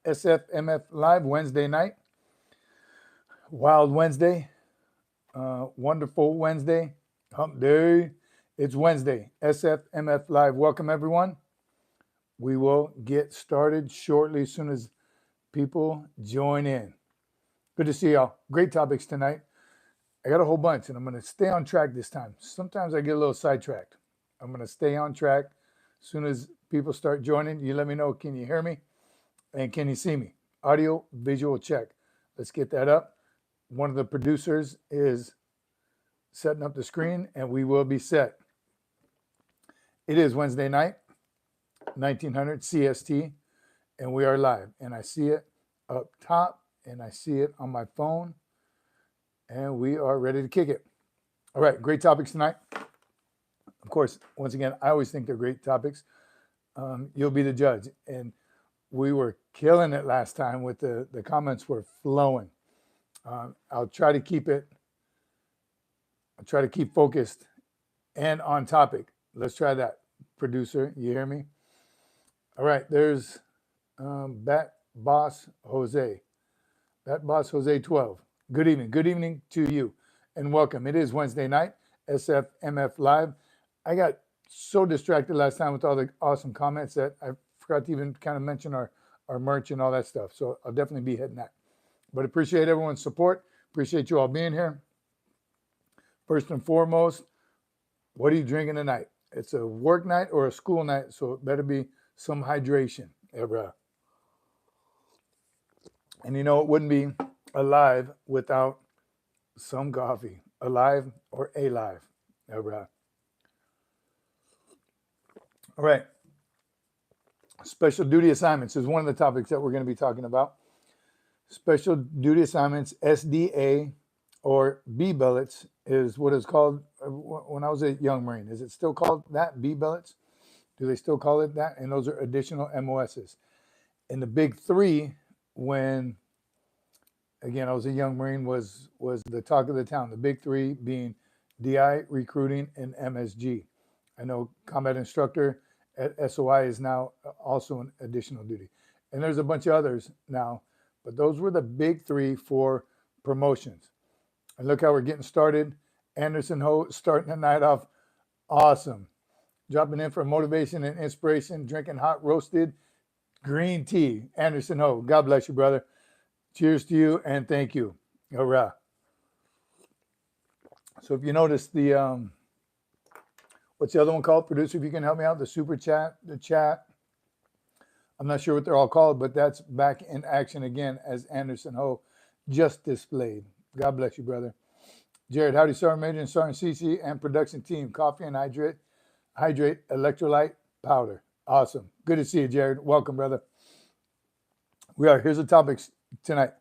SFMF Live Wednesday night. Wild Wednesday. Wonderful Wednesday. Hump Day. It's Wednesday. SFMF Live. Welcome, everyone. We will get started shortly as soon as people join in. Good to see y'all. Great topics tonight. I got a whole bunch, and I'm going to stay on track this time. Sometimes I get a little sidetracked. I'm going to stay on track. As soon as people start joining, you let me know, can you hear me? And can you see me? Audio, visual check. Let's get that up. One of the producers is setting up the screen, and we will be set. It is Wednesday night, 1900 CST, and we are live. And I see it up top, and I see it on my phone, and we are ready to kick it. All right, great topics tonight. Of course, once again, I always think they're great topics. You'll be the judge. And we were killing it last time with the comments were flowing. I'll try to keep focused and on topic. Let's try that. Producer, you hear me? All right, there's Bat Boss Jose. Bat Boss Jose 12. Good evening. Good evening to you and welcome. It is Wednesday night, SFMF Live. I got so distracted last time with all the awesome comments that I forgot to even kind of mention our merch and all that stuff. So I'll definitely be hitting that. But appreciate everyone's support. Appreciate you all being here. First and foremost, what are you drinking tonight? It's a work night or a school night, so it better be some hydration. And you know, it wouldn't be alive without some coffee. Alive or alive. All right. Special duty assignments is one of the topics that we're going to be talking about. Special duty assignments, SDA or B-billets is what it's called when I was a young Marine. Is it still called that, B-billets? Do they still call it that? And those are additional MOSs. And the big three, when, again, I was a young Marine, was the talk of the town. The big three being DI, recruiting, and MSG. I know combat instructor at SOI is now also an additional duty. And there's a bunch of others now, but those were the big three for promotions. And look how we're getting started. Anderson Ho starting the night off awesome. Dropping in for motivation and inspiration, drinking hot roasted green tea. Anderson Ho, God bless you, brother. Cheers to you and thank you. All right. So if you notice the, what's the other one called? Producer, if you can help me out, the super chat, the chat. I'm not sure what they're all called, but that's back in action again as Anderson Ho just displayed. God bless you, brother. Jared, howdy, Sergeant Major and Sergeant Cece and production team. Coffee and hydrate electrolyte powder. Awesome. Good to see you, Jared. Welcome, brother. Here's the topics tonight.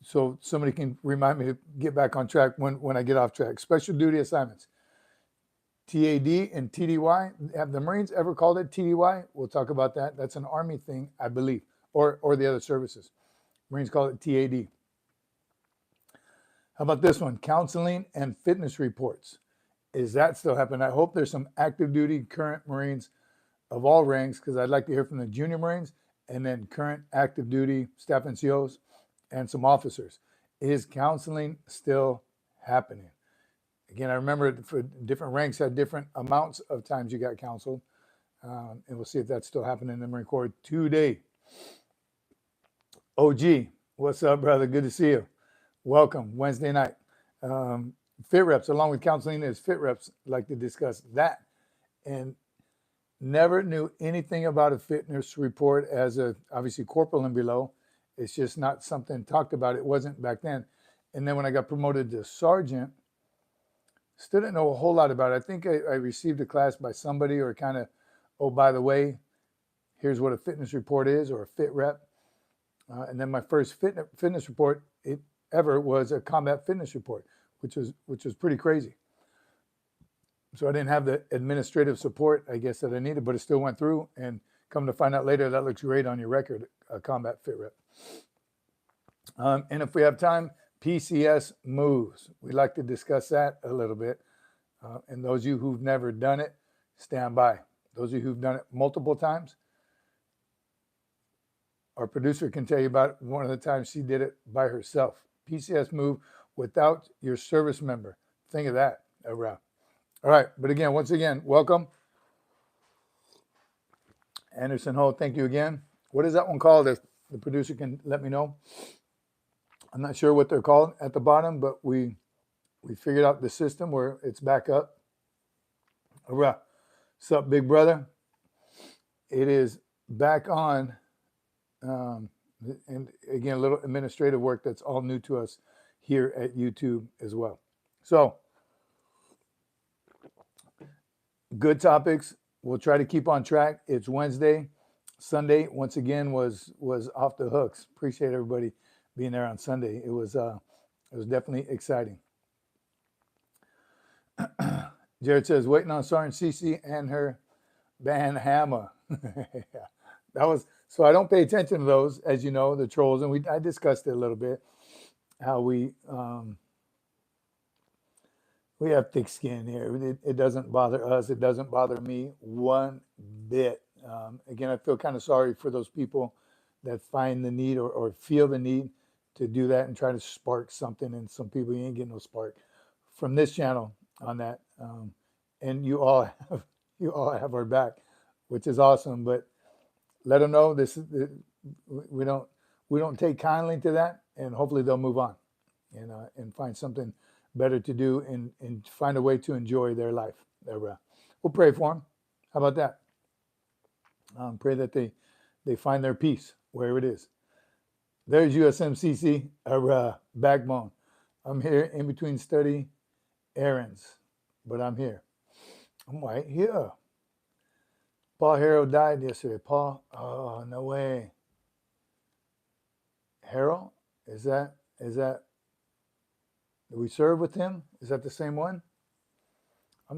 So somebody can remind me to get back on track when I get off track. Special duty assignments. TAD and TDY. Have the Marines ever called it TDY? We'll talk about that. That's an Army thing, I believe, or the other services. Marines call it TAD. How about this one? Counseling and fitness reports. Is that still happening? I hope there's some active duty current Marines of all ranks, because I'd like to hear from the junior Marines and then current active duty staff NCOs and some officers. Is counseling still happening? Again, I remember for different ranks had different amounts of times you got counseled. And we'll see if that's still happening in the Marine Corps today. OG, what's up, brother? Good to see you. Welcome, Wednesday night. Fit reps, along with counseling, is fit reps. Like to discuss that. And never knew anything about a fitness report as a, obviously, corporal and below. It's just not something talked about. It wasn't back then. And then when I got promoted to sergeant, still didn't know a whole lot about it. I think I received a class by somebody or kind of, oh, by the way, here's what a fitness report is or a fit rep. And then my first fitness report ever was a combat fitness report, which was pretty crazy. So I didn't have the administrative support, I guess, that I needed, but it still went through. And come to find out later, that looks great on your record, a combat fit rep. And if we have time, PCS moves. We'd like to discuss that a little bit. And those of you who've never done it, stand by. Those of you who've done it multiple times, Our producer can tell you about one of the times she did it by herself. PCS move without your service member. Think of that. All right. But again, once again, welcome. Anderson Ho, thank you again. What is that one called? If the producer can let me know. I'm not sure what they're called at the bottom, but we figured out the system where it's back up. All right. What's up, big brother? It is back on. And again, a little administrative work that's all new to us here at YouTube as well. So, good topics. We'll try to keep on track. It's Wednesday. Sunday, once again, was off the hooks. Appreciate everybody being there on Sunday. It was definitely exciting. Jared says, waiting on Sergeant Cece and her band Hammer. Yeah, that was, so I don't pay attention to those, as you know, the trolls, and I discussed it a little bit, how we have thick skin here. It doesn't bother us. It doesn't bother me one bit. Again, I feel kind of sorry for those people that find the need or feel the need to do that and try to spark something. And some people, you ain't getting no spark from this channel on that. And you all have our back, which is awesome. But let them know we don't take kindly to that, and hopefully they'll move on and find something better to do and find a way to enjoy their life. We'll pray for them. How about that? Pray that they find their peace wherever it is. There's USMC our backbone. I'm here in between study errands, but I'm here. I'm right here. Paul Harrell died yesterday. Paul, oh, no way. Harrell, is that, do we serve with him? Is that the same one?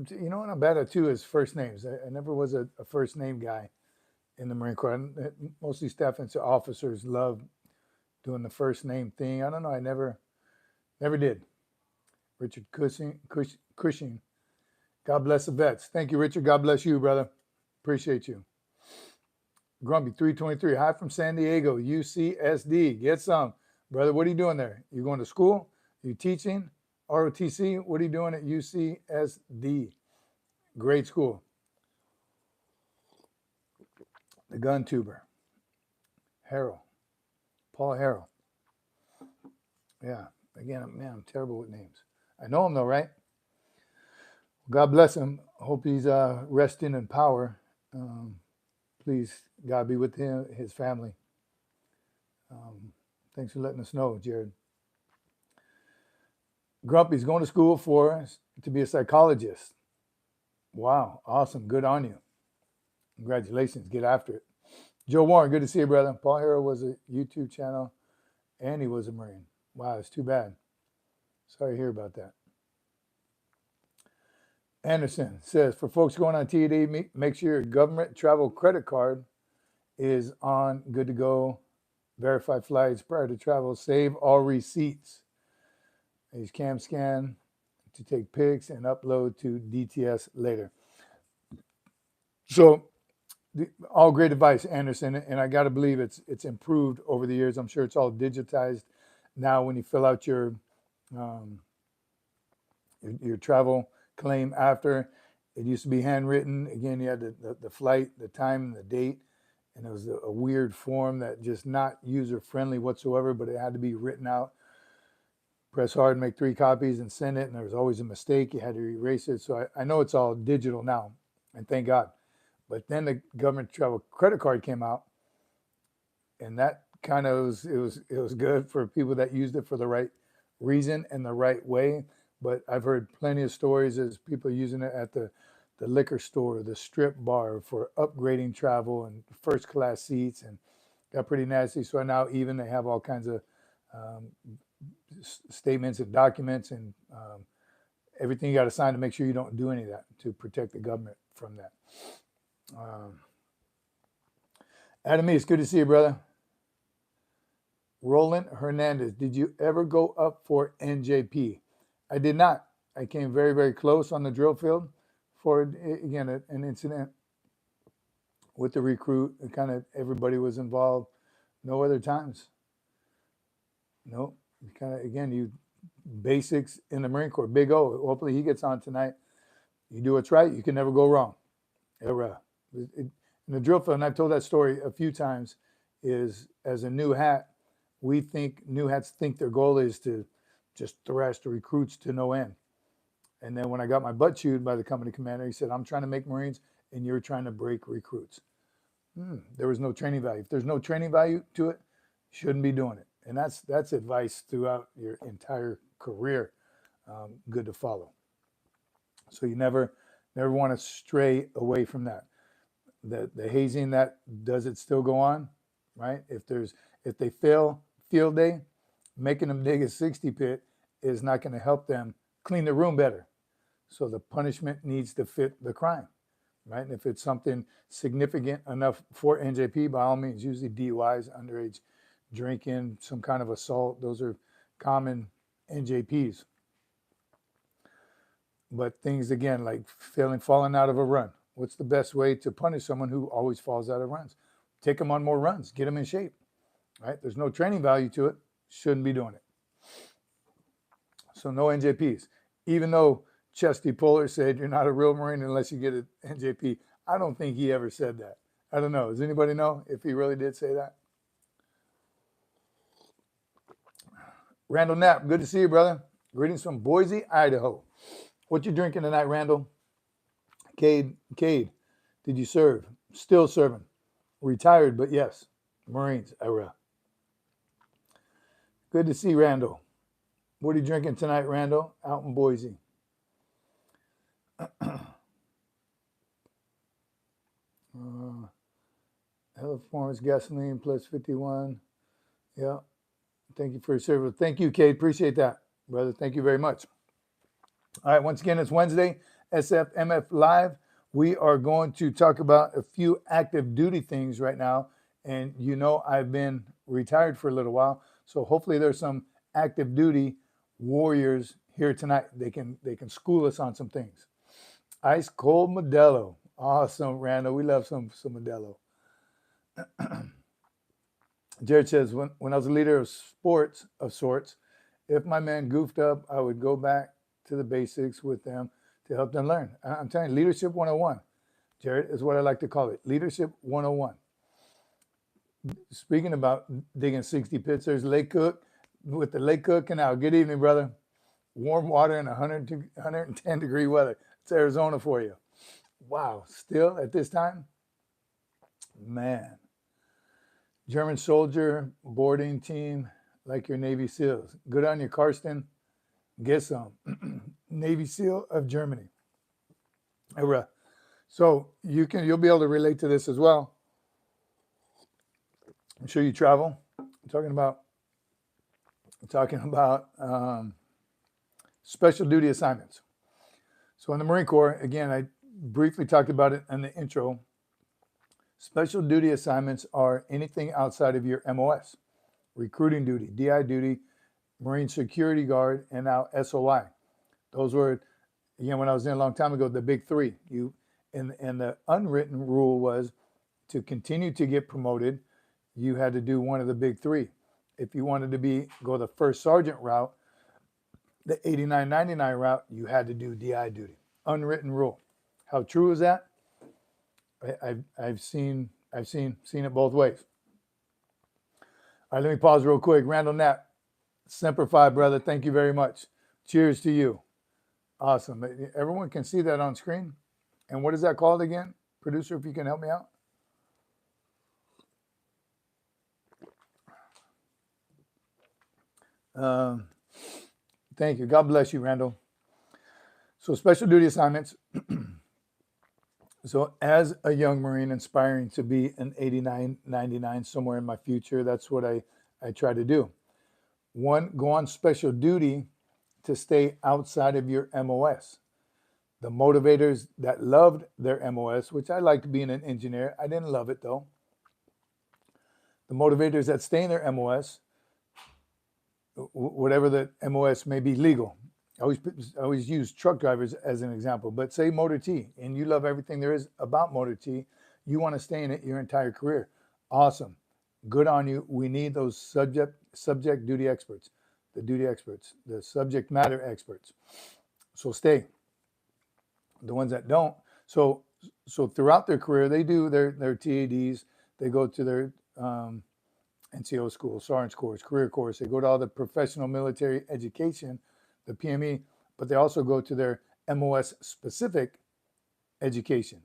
You know what I'm bad at too is first names. I never was a first name guy in the Marine Corps. Mostly staff and officers love doing the first name thing. I don't know. I never did. Richard Cushing. God bless the vets. Thank you, Richard. God bless you, brother. Appreciate you. Grumpy 323. Hi from San Diego, UCSD. Get some. Brother, what are you doing there? You going to school? Are you teaching? ROTC? What are you doing at UCSD? Great school. The gun tuber. Harrell. Paul Harrell. Yeah. Again, man, I'm terrible with names. I know him though, right? God bless him. Hope he's resting in power. Please, God be with him, his family. Thanks for letting us know, Jared. Grumpy's going to school to be a psychologist. Wow, awesome. Good on you. Congratulations. Get after it. Joe Warren, good to see you, brother. Paul Harrell was a YouTube channel, and he was a Marine. Wow, it's too bad. Sorry to hear about that. Anderson says, for folks going on TED, make sure your government travel credit card is on, good to go. Verify flights prior to travel. Save all receipts. Use cam scan to take pics and upload to DTS later. So, all great advice, Anderson, and I got to believe it's improved over the years. I'm sure it's all digitized now. When you fill out your travel claim after, it used to be handwritten. Again, you had the flight, the time, and the date, and it was a weird form that just not user friendly whatsoever. But it had to be written out. Press hard, make 3 copies, and send it. And there was always a mistake. You had to erase it. So I know it's all digital now, and thank God. But then the government travel credit card came out, and that kind of was good for people that used it for the right reason and the right way. But I've heard plenty of stories as people using it at the liquor store, the strip bar for upgrading travel and first class seats, and got pretty nasty. So now even they have all kinds of statements and documents and everything you got to sign to make sure you don't do any of that to protect the government from that. Adam E., it's good to see you, brother. Roland Hernandez, did you ever go up for NJP? I did not. I came very, very close on the drill field for, again, an incident with the recruit. Kind of everybody was involved. No other times. No. Kind of, again, you basics in the Marine Corps. Big O. Hopefully he gets on tonight. You do what's right. You can never go wrong. Ever. In the drill field, and I've told that story a few times, is as a new hat, new hats think their goal is to just thrash the recruits to no end. And then when I got my butt chewed by the company commander, he said, I'm trying to make Marines and you're trying to break recruits. There was no training value. If there's no training value to it, you shouldn't be doing it. And that's advice throughout your entire career. Good to follow. So you never want to stray away from that. The hazing, that does it still go on, right? If they fail field day, making them dig a 60 pit is not going to help them clean the room better. So the punishment needs to fit the crime, right? And if it's something significant enough for NJP, by all means, usually DUIs, underage drinking, some kind of assault, those are common NJPs. But things, again, like falling out of a run. What's the best way to punish someone who always falls out of runs? Take them on more runs, get them in shape, right? There's no training value to it. Shouldn't be doing it. So no NJPs. Even though Chesty Puller said you're not a real Marine unless you get an NJP, I don't think he ever said that. I don't know. Does anybody know if he really did say that? Randall Knapp, good to see you, brother. Greetings from Boise, Idaho. What you drinking tonight, Randall? Cade, did you serve? Still serving. Retired, but yes. Marines, era. Good to see Randall. What are you drinking tonight, Randall? Out in Boise. Hell Performance gasoline plus 51. Yeah. Thank you for your service. Thank you, Cade. Appreciate that, brother. Thank you very much. All right. Once again, it's Wednesday, SFMF Live. We are going to talk about a few active duty things right now. And you know I've been retired for a little while. So hopefully there's some active duty warriors here tonight. They can school us on some things. Ice cold Modelo. Awesome, Randall. We love some Modelo. Jared says, when I was a leader of sports of sorts, if my men goofed up, I would go back to the basics with them to help them learn. I'm telling you, Leadership 101, Jared, is what I like to call it. Leadership 101. Speaking about digging 60 pits, there's Lake Cook with the Lake Cook Canal. Good evening, brother. Warm water in 110 degree weather. It's Arizona for you. Wow. Still at this time? Man. German soldier boarding team like your Navy SEALs. Good on you, Karsten. Get some. Navy SEAL of Germany. So you'll be able to relate to this as well. I'm sure you travel. I'm talking about special duty assignments. So in the Marine Corps, again, I briefly talked about it in the intro. Special duty assignments are anything outside of your MOS, recruiting duty, DI duty, Marine Security Guard, and now SOI. Those were, again, when I was in a long time ago, the big three. And the unwritten rule was to continue to get promoted, you had to do one of the big three. If you wanted to go the first sergeant route, the 89-99 route, you had to do DI duty. Unwritten rule. How true is that? I've seen it both ways. All right, let me pause real quick. Randall Knapp, Semper Fi, brother. Thank you very much. Cheers to you. Awesome. Everyone can see that on screen. And what is that called again? Producer, if you can help me out. Thank you. God bless you, Randall. So special duty assignments. So as a young Marine aspiring to be an 89-99 somewhere in my future, that's what I try to do. One, go on special duty to stay outside of your MOS. The motivators that loved their MOS, which I liked being an engineer. I didn't love it though. The motivators that stay in their MOS, whatever the MOS may be legal. I always use truck drivers as an example, but say Motor T, and you love everything there is about Motor T, you want to stay in it your entire career. Awesome. Good on you. We need those subject duty experts, the duty experts, the subject matter experts. So stay. The ones that don't, so throughout their career, they do their TADs. They go to their NCO school, sergeant's course, career course. They go to all the professional military education, the PME, but they also go to their MOS specific education.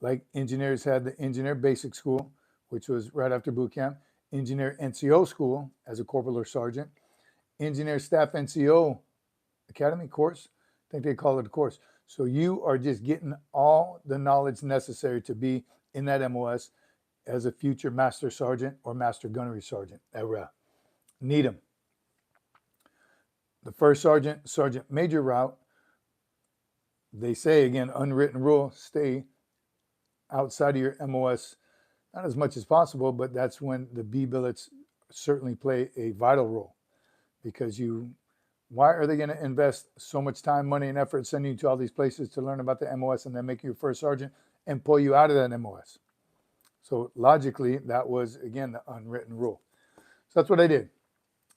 Like engineers had the engineer basic school, which was right after boot camp, engineer NCO school as a corporal or sergeant, engineer staff NCO academy course. I think they call it a course. So you are just getting all the knowledge necessary to be in that MOS as a future master sergeant or master gunnery sergeant. Need them. The first sergeant major route, they say, again, unwritten rule, stay outside of your MOS, not as much as possible, but that's when the B-billets certainly play a vital role, because why are they going to invest so much time, money, and effort sending you to all these places to learn about the MOS and then make you a first sergeant and pull you out of that MOS? So logically, that was, again, the unwritten rule. So that's what I did.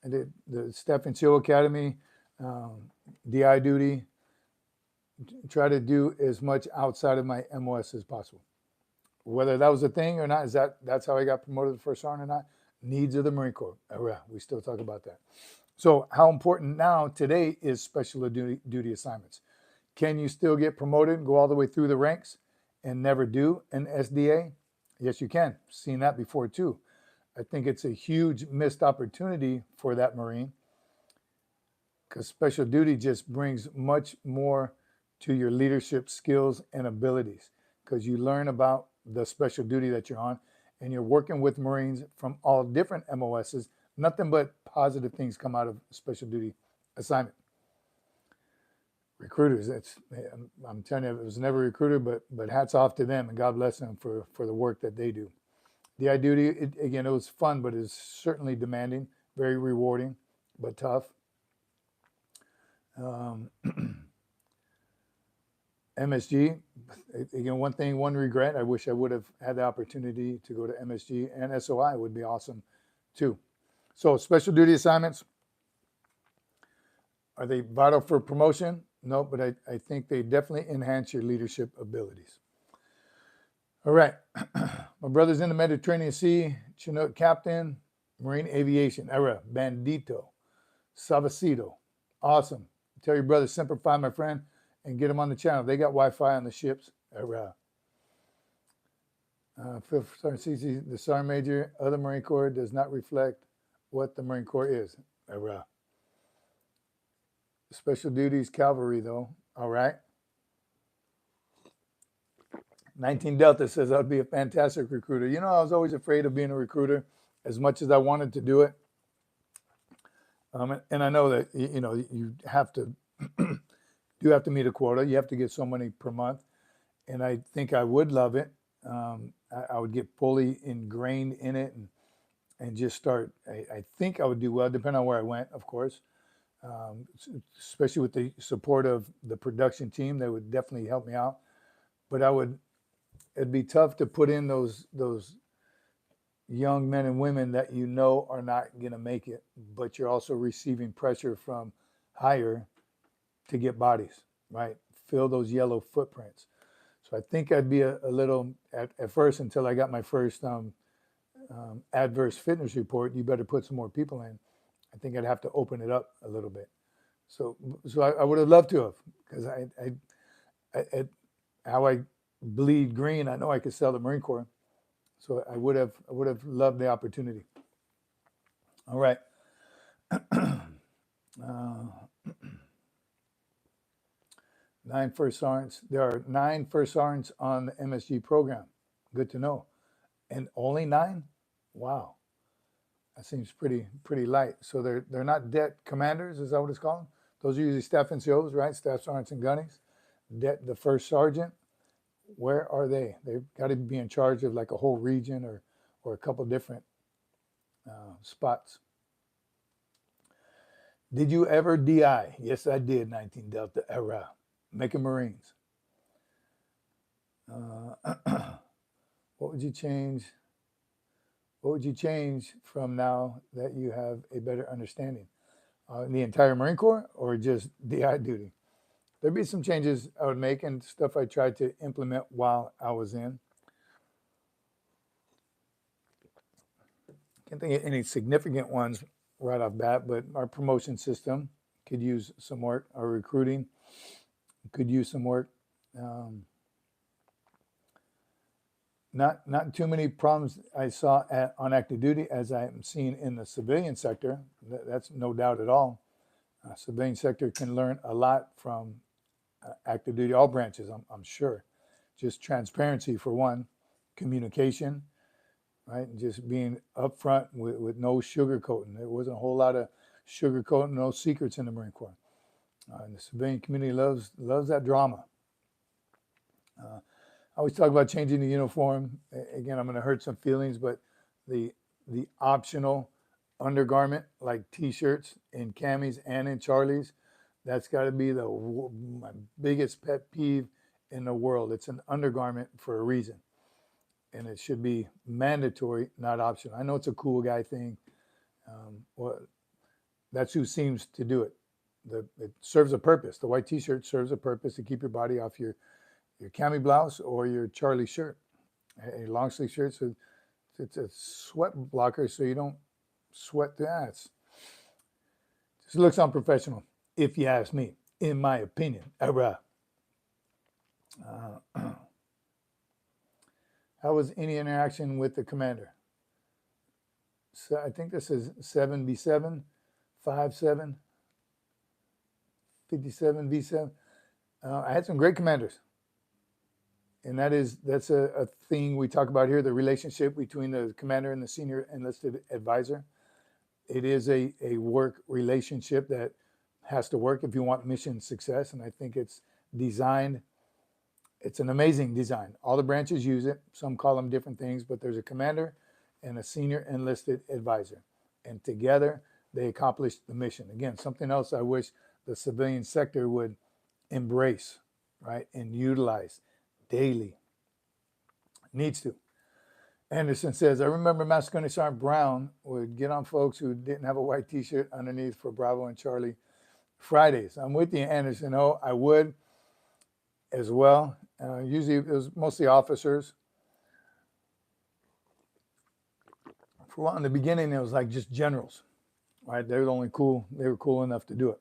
I did the Staff NCO Academy, DI duty, try to do as much outside of my MOS as possible. Whether that was a thing or not, that's how I got promoted to first sergeant or not, needs of the Marine Corps. We still talk about that. So how important now today is special duty assignments? Can you still get promoted and go all the way through the ranks and never do an SDA? Yes, you can. Seen that before too. I think it's a huge missed opportunity for that Marine, because special duty just brings much more to your leadership skills and abilities, because you learn about the special duty that you're on, and you're working with Marines from all different MOSs. Nothing but positive things come out of special duty assignment. Recruiters, I'm telling you, it was never a recruiter, but hats off to them, and God bless them for the work that they do. DI duty, it was fun, but it's certainly demanding, very rewarding, but tough. MSG, again, one regret, I wish I would have had the opportunity to go to MSG, and SOI would be awesome too. So special duty assignments, are they vital for promotion? No, but I think they definitely enhance your leadership abilities. All right, my brother's in the Mediterranean Sea, Chinook captain, Marine Aviation, Bandito, Savasito, awesome. Tell your brother, Semper Fi, my friend, and get them on the channel. They got Wi-Fi on the ships. Fifth Sergeant Cece, the Sergeant Major of the Marine Corps does not reflect what the Marine Corps is. Special duties cavalry, though. All right. 19 Delta says I'd be a fantastic recruiter. You know, I was always afraid of being a recruiter as much as I wanted to do it. And I know that, you know, you have to do have to meet a quota. You have to get so many per month. And I think I would love it. I would get fully ingrained in it and just start. I think I would do well, depending on where I went, of course. Especially with the support of the production team, that would definitely help me out. But it'd be tough to put in those young men and women that you know are not going to make it, but you're also receiving pressure from higher to get bodies, right? Fill those yellow footprints. So I think I'd be a little, at first, until I got my first adverse fitness report, you better put some more people in. I think I'd have to open it up a little bit. So I would have loved to have, because I how I bleed green, I know I could sell the Marine Corps. So I would have loved the opportunity. All right. 9 first sergeants. There are 9 first sergeants on the MSG program. Good to know. And only 9? Wow. That seems pretty light. So they're not det commanders, is that what it's called? Those are usually staff NCOs, right? Staff sergeants and gunnies. Det, the first sergeant. Where are they? They've got to be in charge of like a whole region or a couple different spots. Did you ever DI? Yes, I did, 19 Delta era. Making Marines. What would you change? What would you change from now that you have a better understanding? The entire Marine Corps or just DI duty? There'd be some changes I would make and stuff I tried to implement while I was in. Can't think of any significant ones right off bat, but our promotion system could use some work. Our recruiting could use some work. Not too many problems I saw on active duty as I'm seeing in the civilian sector. That's no doubt at all. Civilian sector can learn a lot from active duty, all branches, I'm sure. Just transparency for one, communication, right? And just being upfront with no sugarcoating. There wasn't a whole lot of sugarcoating, no secrets in the Marine Corps. And the civilian community loves that drama. I always talk about changing the uniform. Again, I'm going to hurt some feelings, but the optional undergarment like T-shirts in camis and in Charlies, that's got to be my biggest pet peeve in the world. It's an undergarment for a reason, and it should be mandatory, not optional. I know it's a cool guy thing. Well, that's who seems to do it. It serves a purpose. The white T-shirt serves a purpose to keep your body off your cami blouse or your Charlie shirt, a long sleeve shirt. So it's a sweat blocker so you don't sweat the ass. Just looks unprofessional, if you ask me, in my opinion. How was any interaction with the commander? So I think this is 7B7, 57, 57, V7. I had some great commanders. And that's a thing we talk about here, the relationship between the commander and the senior enlisted advisor. It is a work relationship that has to work if you want mission success. And I think it's designed, it's an amazing design. All the branches use it. Some call them different things, but there's a commander and a senior enlisted advisor. And together they accomplish the mission. Again, something else I wish the civilian sector would embrace, right, and utilize daily. Needs to. Anderson says, I remember Master Gunner Sergeant Brown would get on folks who didn't have a white T-shirt underneath for Bravo and Charlie Fridays. I'm with you, Anderson. Oh, I would as well. Usually it was mostly officers. For a while in the beginning, it was like just generals, right? They were only cool. They were cool enough to do it.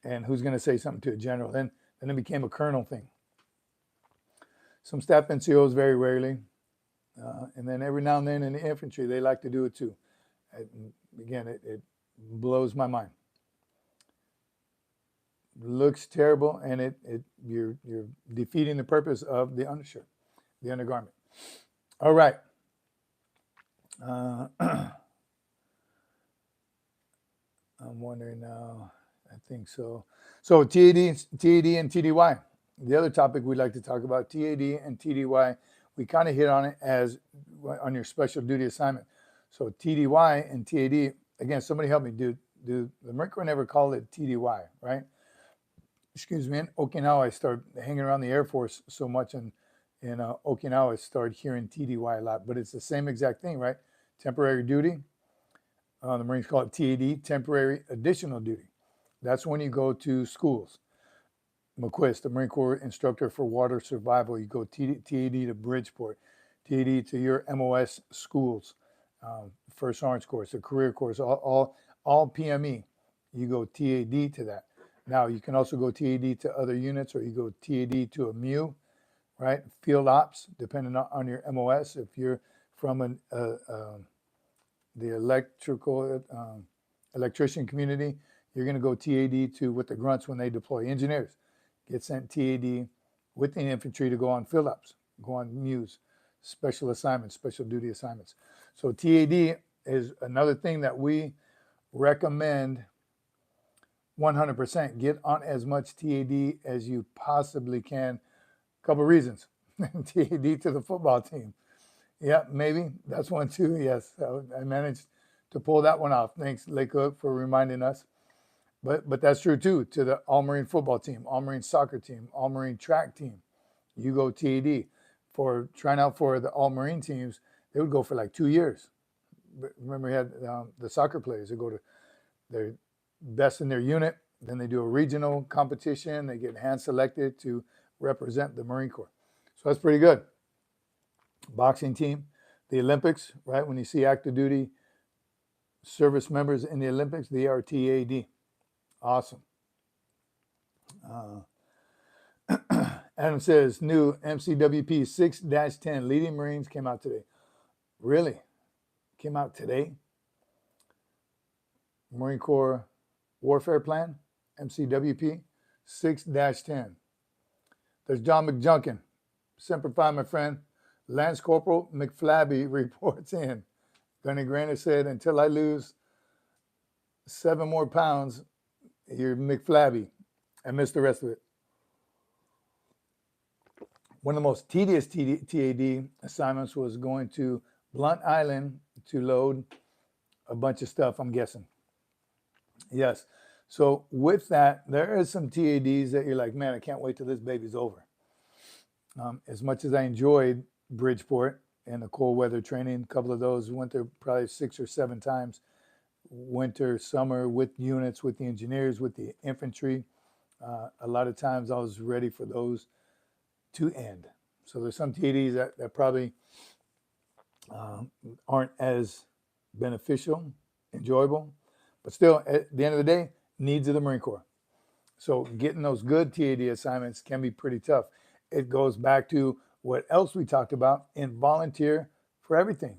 And who's going to say something to a general? Then it became a colonel thing. Some staff NCOs very rarely. And then every now and then in the infantry, they like to do it too. Again, it blows my mind. Looks terrible, and you're defeating the purpose of the undershirt, the undergarment. All right. I'm wondering now. I think so. So TAD and TDY. The other topic we'd like to talk about, TAD and TDY, we kind of hit on it as on your special duty assignment. So TDY and TAD, again, somebody help me. Do the Marine Corps never called it TDY, right? Excuse me. In Okinawa, I started hanging around the Air Force so much, and in Okinawa, I started hearing TDY a lot. But it's the same exact thing, right? Temporary duty. The Marines call it TAD, temporary additional duty. That's when you go to schools. McQuist, the Marine Corps instructor for water survival, you go TAD to Bridgeport, TAD to your MOS schools, First Orange course, the career course, all PME. You go TAD to that. Now you can also go TAD to other units, or you go TAD to a MU, right? Field ops, depending on your MOS. If you're from the electrician community, you're going to go TAD to with the grunts when they deploy. Engineers get sent TAD with the infantry to go on field ops, go on MUs, special assignments, special duty assignments. So TAD is another thing that we recommend 100%. Get on as much TAD as you possibly can. A couple of reasons. TAD to the football team. Yeah, maybe. That's one too. Yes, I managed to pull that one off. Thanks, Lake Hook, for reminding us. But that's true too, to the All-Marine football team, All-Marine soccer team, All-Marine track team. You go TAD. For trying out for the All-Marine teams, they would go for like 2 years. remember we had the soccer players. They go to their best in their unit. Then they do a regional competition. They get hand selected to represent the Marine Corps. So that's pretty good. Boxing team, the Olympics, right? When you see active duty service members in the Olympics, the RTAD. Awesome. Adam says, new MCWP 6-10 Leading Marines came out today. Really? Came out today? Marine Corps Warfare Plan, MCWP 6-10. There's John McJunkin. Semper Fi, my friend. Lance Corporal McFlabby reports in. Gunny Granter said, until I lose 7 more pounds, you're McFlabby. I missed the rest of it. One of the most tedious TAD assignments was going to Blunt Island to load a bunch of stuff, I'm guessing. Yes. So with that, there is some TADs that you're like, man, I can't wait till this baby's over. As much as I enjoyed Bridgeport and the cold weather training, a couple of those went there probably 6 or 7 times, winter, summer, with units, with the engineers, with the infantry. A lot of times I was ready for those to end. So there's some TADs that probably aren't as beneficial, enjoyable, but still, at the end of the day, needs of the Marine Corps. So getting those good TAD assignments can be pretty tough. It goes back to what else we talked about in volunteer for everything.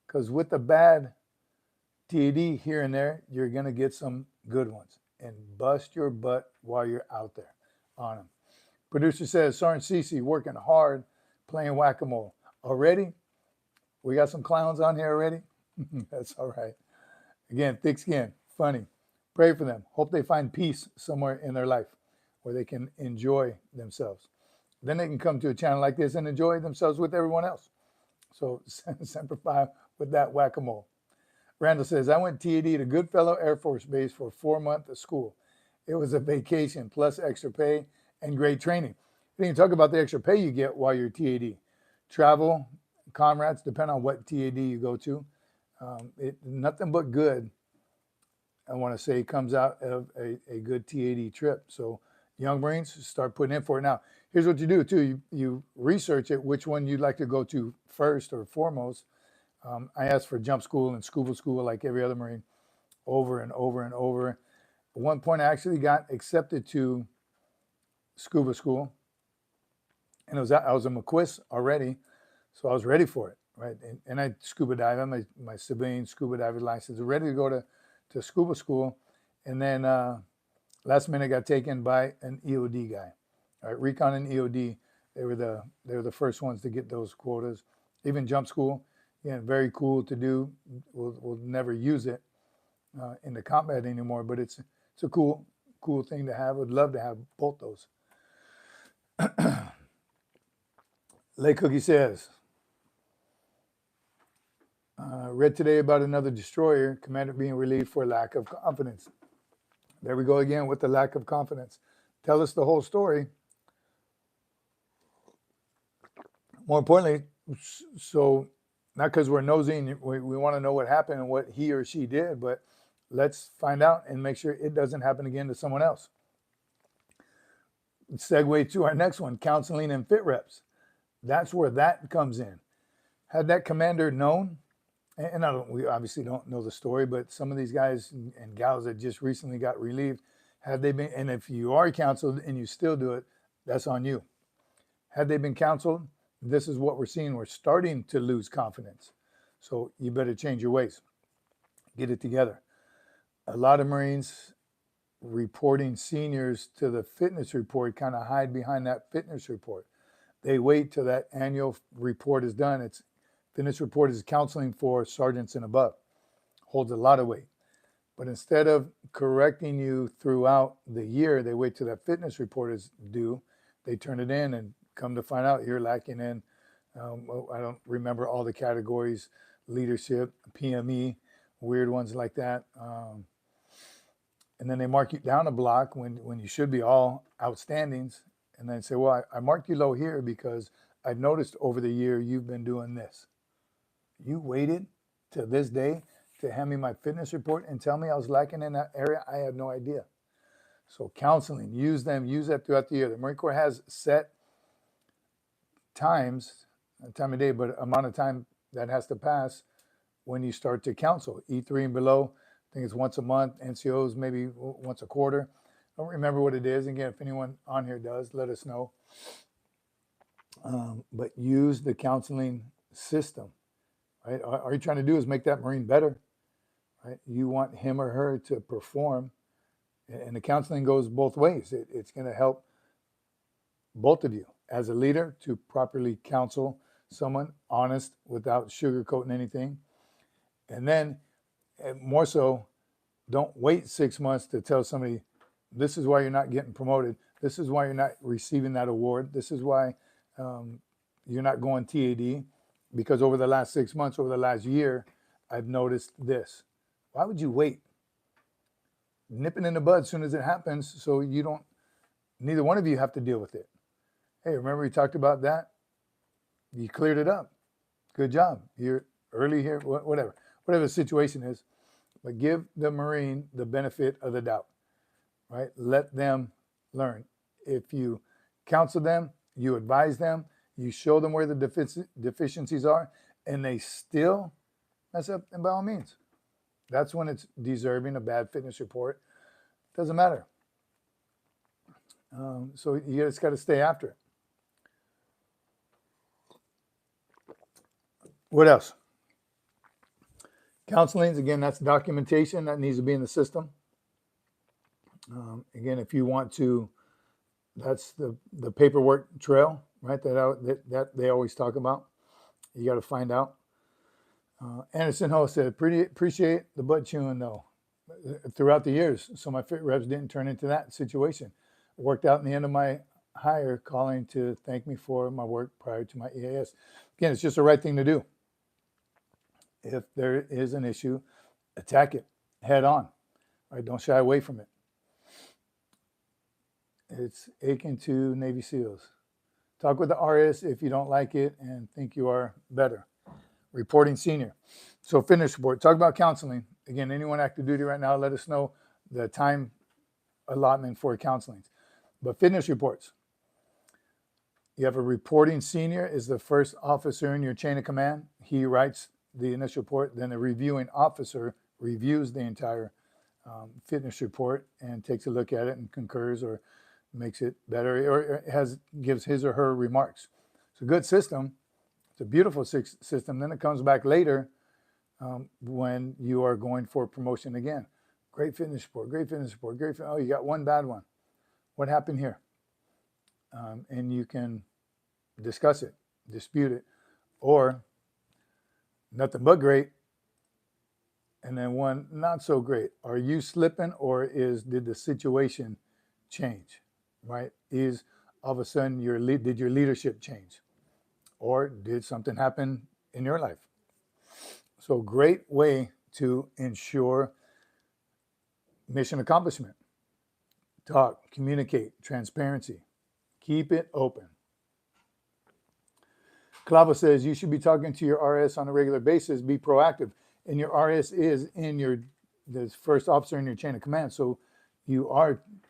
Because with the bad TAD here and there, you're going to get some good ones and bust your butt while you're out there on them. Producer says, Sergeant Cece working hard playing whack-a-mole. Already? We got some clowns on here already? That's all right. Again, thick skin, funny. Pray for them. Hope they find peace somewhere in their life where they can enjoy themselves. Then they can come to a channel like this and enjoy themselves with everyone else. So Semper Fi with that whack-a-mole. Randall says, I went TAD to Goodfellow Air Force Base for 4 months of school. It was a vacation plus extra pay and great training. You can talk about the extra pay you get while you're TAD. Travel, comrades, depend on what TAD you go to. Nothing but good, I want to say, comes out of a good TAD trip. So young Marines, start putting in for it. Now, here's what you do too. You research it, which one you'd like to go to first or foremost. I asked for jump school and scuba school like every other Marine over and over and over. At one point, I actually got accepted to scuba school. And I was a McQuist already, so I was ready for it, right? And I scuba dive. I have my civilian scuba diver license, ready to go to scuba school. And then last minute I got taken by an EOD guy. All right, recon and EOD, they were the first ones to get those quotas. Even jump school, yeah, very cool to do. We'll never use it in the combat anymore, but it's a cool thing to have. Would love to have both those. Lay Cookie says, read today about another destroyer, commander being relieved for lack of confidence. There we go again with the lack of confidence. Tell us the whole story. More importantly, so not because we're nosy, we want to know what happened and what he or she did, but let's find out and make sure it doesn't happen again to someone else. Segue to our next one, counseling and fit reps. That's where that comes in. Had that commander known, and we obviously don't know the story, but some of these guys and gals that just recently got relieved, had they been, and if you are counseled and you still do it, that's on you. Had they been counseled, this is what we're seeing. We're starting to lose confidence. So you better change your ways. Get it together. A lot of Marines reporting seniors to the fitness report kind of hide behind that fitness report. They wait till that annual report is done. Fitness report is counseling for sergeants and above. Holds a lot of weight. But instead of correcting you throughout the year, they wait till that fitness report is due. They turn it in and come to find out you're lacking in, I don't remember all the categories, leadership, PME, weird ones like that. And then they mark you down a block when you should be all outstandings. And then say, well, I marked you low here because I've noticed over the year you've been doing this. You waited to this day to hand me my fitness report and tell me I was lacking in that area. I had no idea. So counseling, use that throughout the year. The Marine Corps has set times, not time of day, but amount of time that has to pass when you start to counsel. E3 and below, I think it's once a month. NCOs maybe once a quarter. I don't remember what it is. Again, if anyone on here does, let us know. But use the counseling system, right? All you're trying to do is make that Marine better, right? You want him or her to perform, and the counseling goes both ways. It's going to help both of you as a leader to properly counsel someone, honest, without sugarcoating anything. And then more so, don't wait 6 months to tell somebody, this is why you're not getting promoted. This is why you're not receiving that award. This is why you're not going TAD, because over the last 6 months, over the last year, I've noticed this. Why would you wait? Nip it in the bud as soon as it happens, so you don't, neither one of you have to deal with it. Hey, remember we talked about that? You cleared it up. Good job. You're early here, whatever the situation is. But give the Marine the benefit of the doubt, right? Let them learn. If you counsel them, you advise them, you show them where the deficiencies are, and they still mess up, and by all means, that's when it's deserving a bad fitness report. Doesn't matter. So you just got to stay after it. What else? Counseling, again, that's documentation that needs to be in the system. Again, if you want to, that's the paperwork trail, right? That they always talk about. You got to find out. Anderson Ho said, appreciate the butt chewing though. Throughout the years, so my fit reps didn't turn into that situation. It worked out in the end of my hire, calling to thank me for my work prior to my EAS. Again, it's just the right thing to do. If there is an issue, attack it head on. Right? Don't shy away from it. It's akin to Navy SEALs. Talk with the RS if you don't like it and think you are better. Reporting senior. So fitness report. Talk about counseling. Again, anyone active duty right now, let us know the time allotment for counseling. But fitness reports. You have a reporting senior is the first officer in your chain of command. He writes the initial report. Then the reviewing officer reviews the entire fitness report and takes a look at it and concurs or makes it better or gives his or her remarks. It's a good system. It's a beautiful system. Then it comes back later when you are going for promotion again. Great fitness report, great fitness report, great. Oh, you got one bad one. What happened here? And you can discuss it, dispute it, or nothing but great, and then one not so great. Are you slipping, or did the situation change? Right? Is all of a sudden did your leadership change, or did something happen in your life? So great way to ensure mission accomplishment. Talk, communicate, transparency. Keep it open. Clavo says you should be talking to your RS on a regular basis. Be proactive. And your RS is the first officer in your chain of command. So you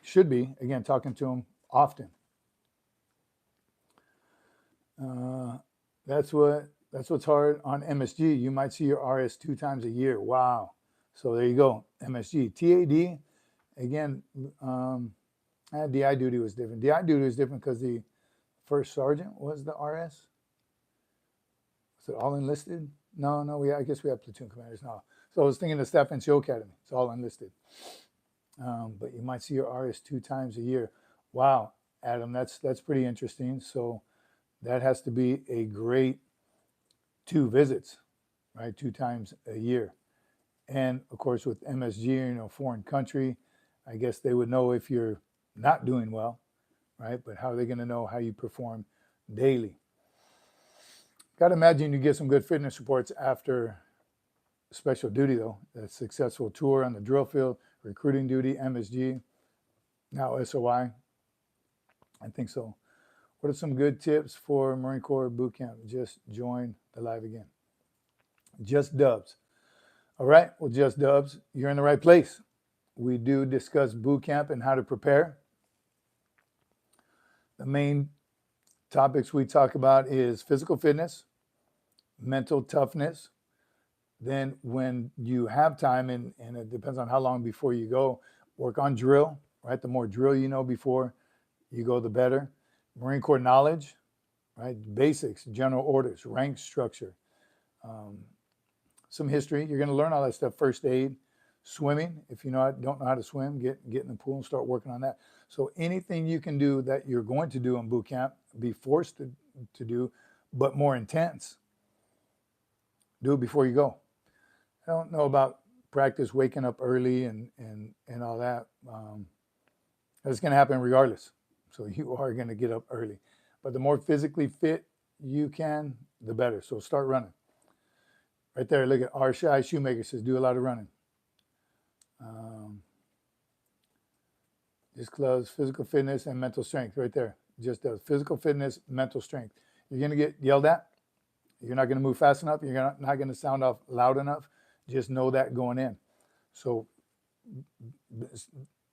should be, again, talking to him often. That's what's hard on MSG. You might see your RS 2 times a year. Wow. So there you go. MSG. TAD, again, DI duty was different. DI duty was different because the first sergeant was the RS. Was it all enlisted? No, I guess we have platoon commanders now. So I was thinking the Staff NCO Academy. It's all enlisted. But you might see your RS 2 times a year. Wow, Adam, that's pretty interesting. So that has to be a great 2 visits, right? 2 times a year. And of course, with MSG, foreign country, I guess they would know if you're not doing well, right? But how are they going to know how you perform daily? Got to imagine you get some good fitness reports after special duty, though. A successful tour on the drill field, recruiting duty, MSG, now SOI. I think so. What are some good tips for Marine Corps boot camp? Just join the live again. Just dubs. All right, well, Just Dubs, you're in the right place. We do discuss boot camp and how to prepare. The main topics we talk about is physical fitness, mental toughness. Then when you have time, and it depends on how long before you go, work on drill, right? The more drill you know before you go, the better. Marine Corps knowledge, right? Basics, general orders, rank structure, some history. You're going to learn all that stuff. First aid, swimming. If you don't know how to swim, get in the pool and start working on that. So anything you can do that you're going to do in boot camp, be forced to do, but more intense, do it before you go. I don't know about practice waking up early and all that. It's going to happen regardless. So you are going to get up early. But the more physically fit you can, the better. So start running. Right there, look at our Shy Shoemaker says, do a lot of running. Just close, physical fitness and mental strength right there. Just does physical fitness, mental strength. You're going to get yelled at. You're not going to move fast enough. You're not going to sound off loud enough. Just know that going in. So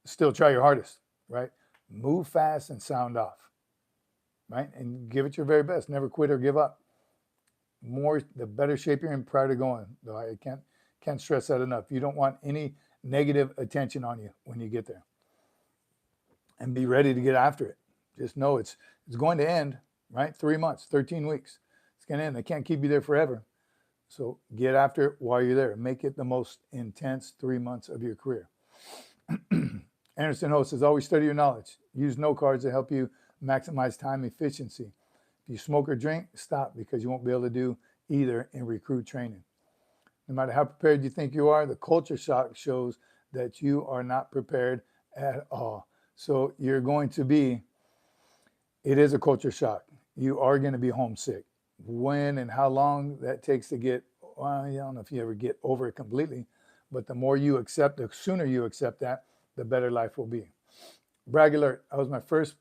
still try your hardest, right? Move fast and sound off, right? And give it your very best. Never quit or give up. The better shape you're in prior to going. Though I can't stress that enough. You don't want any negative attention on you when you get there. And be ready to get after it. Just know it's going to end, right? 3 months, 13 weeks. It's going to end. They can't keep you there forever. So get after it while you're there. Make it the most intense 3 months of your career. Anderson Host says, always study your knowledge. Use note cards to help you maximize time efficiency. If you smoke or drink, stop, because you won't be able to do either in recruit training. No matter how prepared you think you are, the culture shock shows that you are not prepared at all. So you're going to be, it is a culture shock. You are going to be homesick. When and how long that takes to get, well, I don't know if you ever get over it completely, but the more you accept, the sooner you accept that, the better life will be. Brag alert, I was my first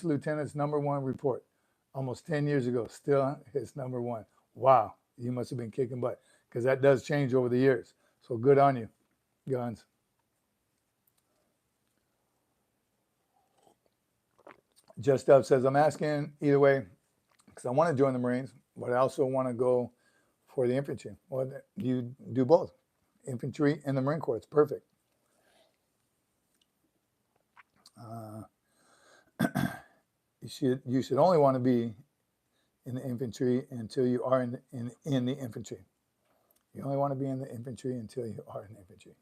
lieutenant's #1 report almost 10 years ago, still his #1. Wow, you must have been kicking butt, because that does change over the years. So good on you, Guns. Just Up says, I'm asking either way, because I want to join the Marines, but I also want to go for the infantry. Well, you do both, infantry and the Marine Corps. It's perfect. You should only want to be in the infantry until you are in the infantry. You only want to be in the infantry until you are in the infantry.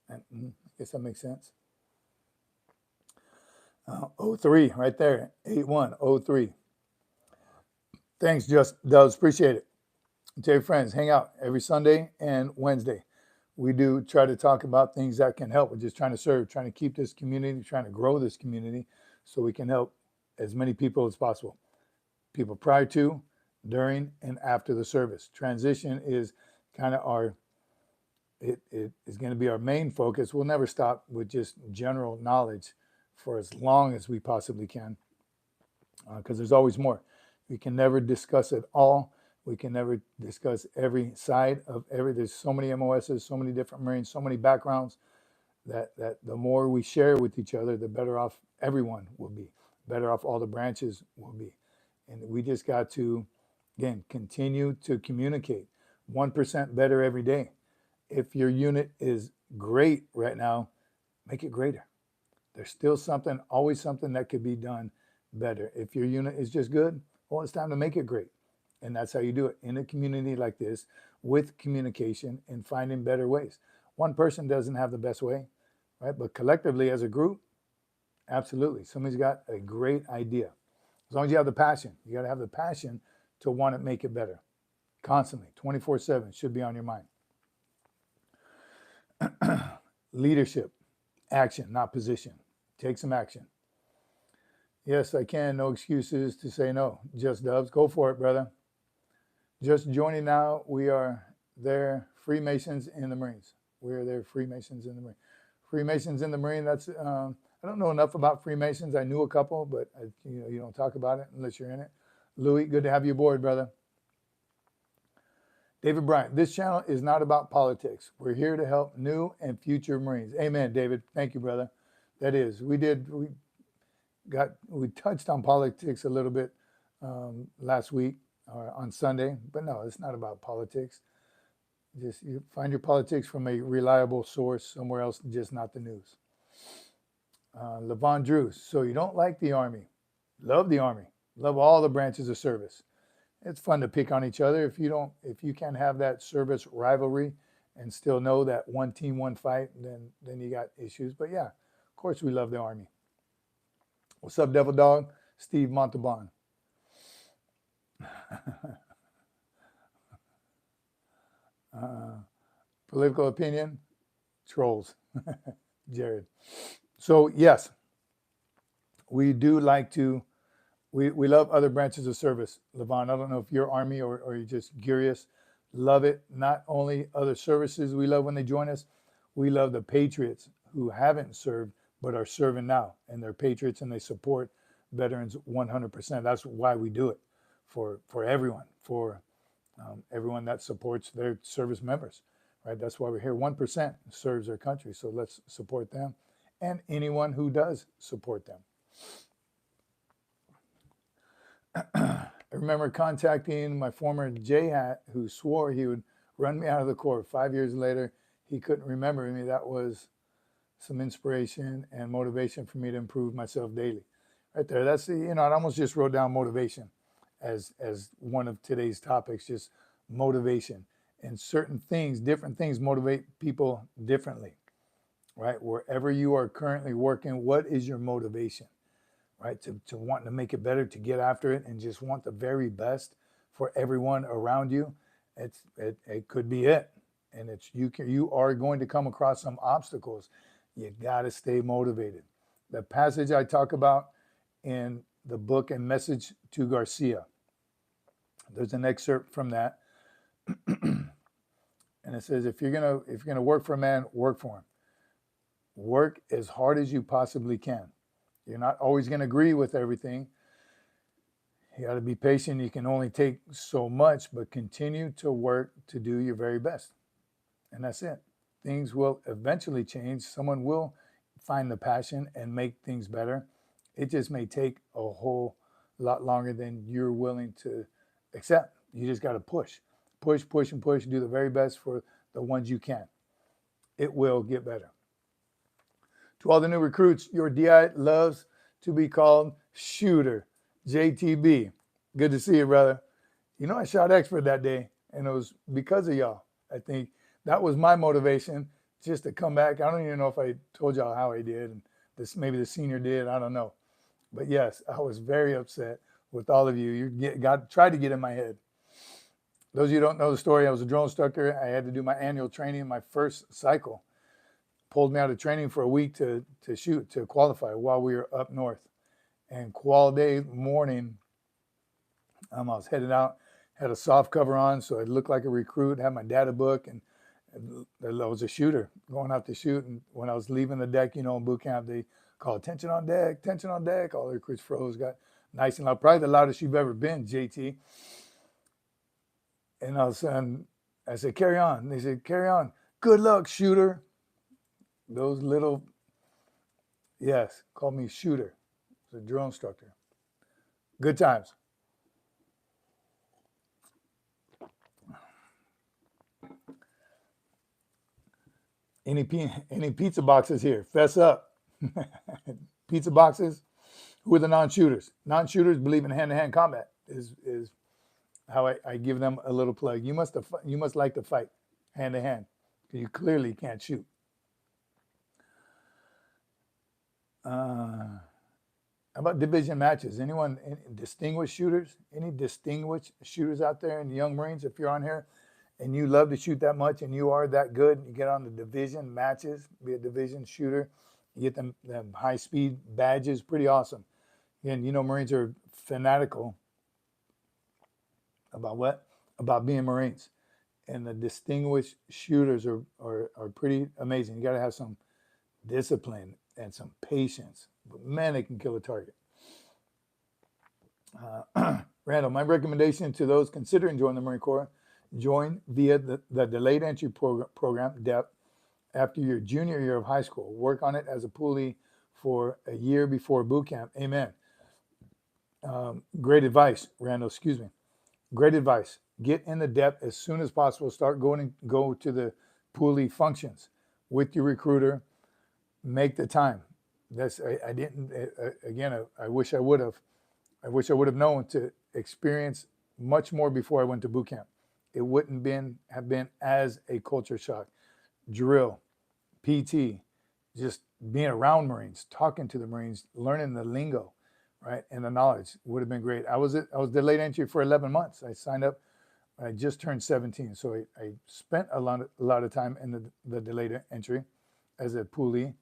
And I guess that makes sense. 03 right there, 8103. Thanks, Just Does. Appreciate it. Tell your friends, hang out every Sunday and Wednesday. We do try to talk about things that can help. We're just trying to serve, trying to keep this community, trying to grow this community so we can help as many people as possible. People prior to, during, and after the service. Transition is kind of it is going to be our main focus. We'll never stop with just general knowledge for as long as we possibly can, because there's always more. We can never discuss it all. We can never discuss every side of there's so many MOSs, so many different Marines, so many backgrounds that the more we share with each other, the better off everyone will be, better off all the branches will be. And we just got to, again, continue to communicate 1% better every day. If your unit is great right now, make it greater. There's still always something that could be done better. If your unit is just good, well, it's time to make it great. And that's how you do it in a community like this, with communication and finding better ways. One person doesn't have the best way, right? But collectively as a group, absolutely. Somebody's got a great idea. As long as you have the passion, you got to have the passion to want to make it better. Constantly, 24/7 should be on your mind. Leadership, action, not position. Take some action. Yes, I can. No excuses to say no. Just Dubs. Go for it, brother. Just joining now. We are there, Freemasons in the Marines. We are there, Freemasons in the Marines. Freemasons in the Marine, that's, I don't know enough about Freemasons. I knew a couple, but you don't talk about it unless you're in it. Louis, good to have you aboard, brother. David Bryant, this channel is not about politics. We're here to help new and future Marines. Amen, David. Thank you, brother. That is, we touched on politics a little bit last week on Sunday, but no, it's not about politics. Just you find your politics from a reliable source somewhere else, just not the news. Levon Drew, so you don't like the Army. Love the Army. Love all the branches of service. It's fun to pick on each other. If you can't have that service rivalry and still know that one team, one fight, then you got issues. But yeah, of course we love the Army. What's up, Devil Dog? Steve Montalban. Political opinion, trolls. Jared. So yes, we do like to, we love other branches of service. Levon, I don't know if you're Army or you're just curious. Love it. Not only other services we love when they join us, we love the Patriots who haven't served but are serving now, and they're Patriots and they support veterans 100%. That's why we do it, for everyone, for everyone that supports their service members, right? That's why we're here. 1% serves their country, so let's support them and anyone who does support them. I remember contacting my former J-Hat who swore he would run me out of the Corps. 5 years later, he couldn't remember me. That was some inspiration and motivation for me to improve myself daily. Right there. That's the, I almost just wrote down motivation as one of today's topics, just motivation. And certain things, different things motivate people differently, right? Wherever you are currently working, what is your motivation, right? To want to make it better, to get after it, and just want the very best for everyone around you. It could be it. And you are going to come across some obstacles. You got to stay motivated. The passage I talk about in the book and message to Garcia, there's an excerpt from that. And it says, if you're gonna work for a man, work for him. Work as hard as you possibly can. You're not always going to agree with everything. You got to be patient. You can only take so much, but continue to work to do your very best. And that's it. Things will eventually change. Someone will find the passion and make things better. It just may take a whole lot longer than you're willing to accept. You just got to push, and push, do the very best for the ones you can. It will get better. To all the new recruits, your DI loves to be called Shooter. JTB. Good to see you, brother. I shot expert that day, and it was because of y'all. I think that was my motivation, just to come back. I don't even know if I told y'all how I did, and maybe the senior did. I don't know. But yes, I was very upset with all of you. You tried to get in my head. Those of you who don't know the story, I was a drill instructor. I had to do my annual training in my first cycle. Pulled me out of training for a week to shoot, to qualify while we were up north. And qual day morning, I was headed out, had a soft cover on, so I looked like a recruit, had my data book, and I was a shooter going out to shoot. And when I was leaving the deck, in boot camp, they called attention on deck, attention on deck. All the recruits froze, got nice and loud, probably the loudest you've ever been, JT. And all of a sudden, I said, carry on. They said, carry on. Good luck, shooter. Those little, yes, called me Shooter. I was a drill instructor. Good times. Any pizza boxes here? Fess up. Pizza boxes. Who are the non-shooters? Non-shooters believe in hand-to-hand combat. Is how I give them a little plug. You must like to fight hand-to-hand. You clearly can't shoot. How about division matches? Anyone, distinguished shooters? Any distinguished shooters out there in the Young Marines? If you're on here and you love to shoot that much and you are that good, you get on the division matches, be a division shooter, you get them high-speed badges, pretty awesome. And Marines are fanatical about what? About being Marines. And the distinguished shooters are pretty amazing. You got to have some discipline and some patience. But man, they can kill a target. Randall, my recommendation to those considering joining the Marine Corps, Join via the Delayed Entry Program, DEP, after your junior year of high school. Work on it as a Poolee for a year before boot camp. Amen. Great advice, Randall, excuse me. Great advice. Get in the DEP as soon as possible. Start go to the Poolee functions with your recruiter. Make the time. I didn't, again, I wish I would have. I wish I would have known to experience much more before I went to boot camp. It wouldn't have been as a culture shock. Drill, PT, just being around Marines, talking to the Marines, learning the lingo, right, and the knowledge would have been great. I was delayed entry for 11 months. I signed up. I just turned 17, so I spent a lot of time in the delayed entry as a Poolee,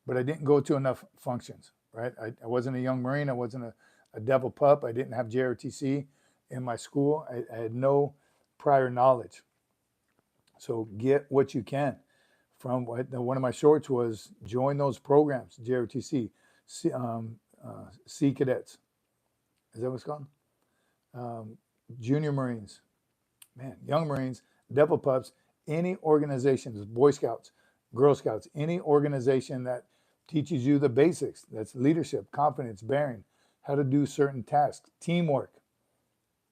but I didn't go to enough functions, right? I wasn't a young Marine. I wasn't a devil pup. I didn't have JROTC in my school. I had no prior knowledge. So get what you can. From one of my shorts was join those programs, JROTC, Sea Cadets. Is that what it's called? Junior Marines, man, young Marines, devil pups, any organizations, Boy Scouts, Girl Scouts, any organization that teaches you the basics. That's leadership, confidence, bearing, how to do certain tasks, teamwork,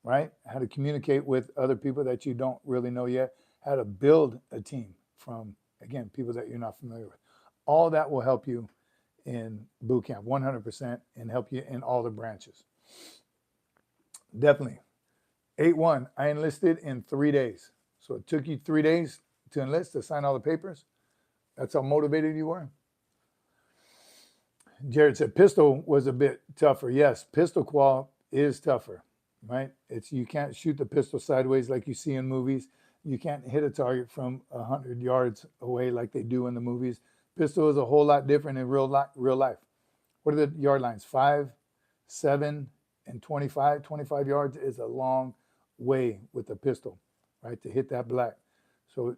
right? How to communicate with other people that you don't really know yet, how to build a team from, again, people that you're not familiar with. All that will help you in boot camp, 100%, and help you in all the branches. Definitely. 8-1, I enlisted in 3 days. So it took you 3 days to enlist, to sign all the papers. That's how motivated you were. Jared said pistol was a bit tougher. Yes, pistol qual is tougher, right? You can't shoot the pistol sideways like you see in movies. You can't hit a target from 100 yards away like they do in the movies. Pistol is a whole lot different in real life. What are the yard lines? 5, 7, and 25. 25 yards is a long way with a pistol, right, to hit that black. So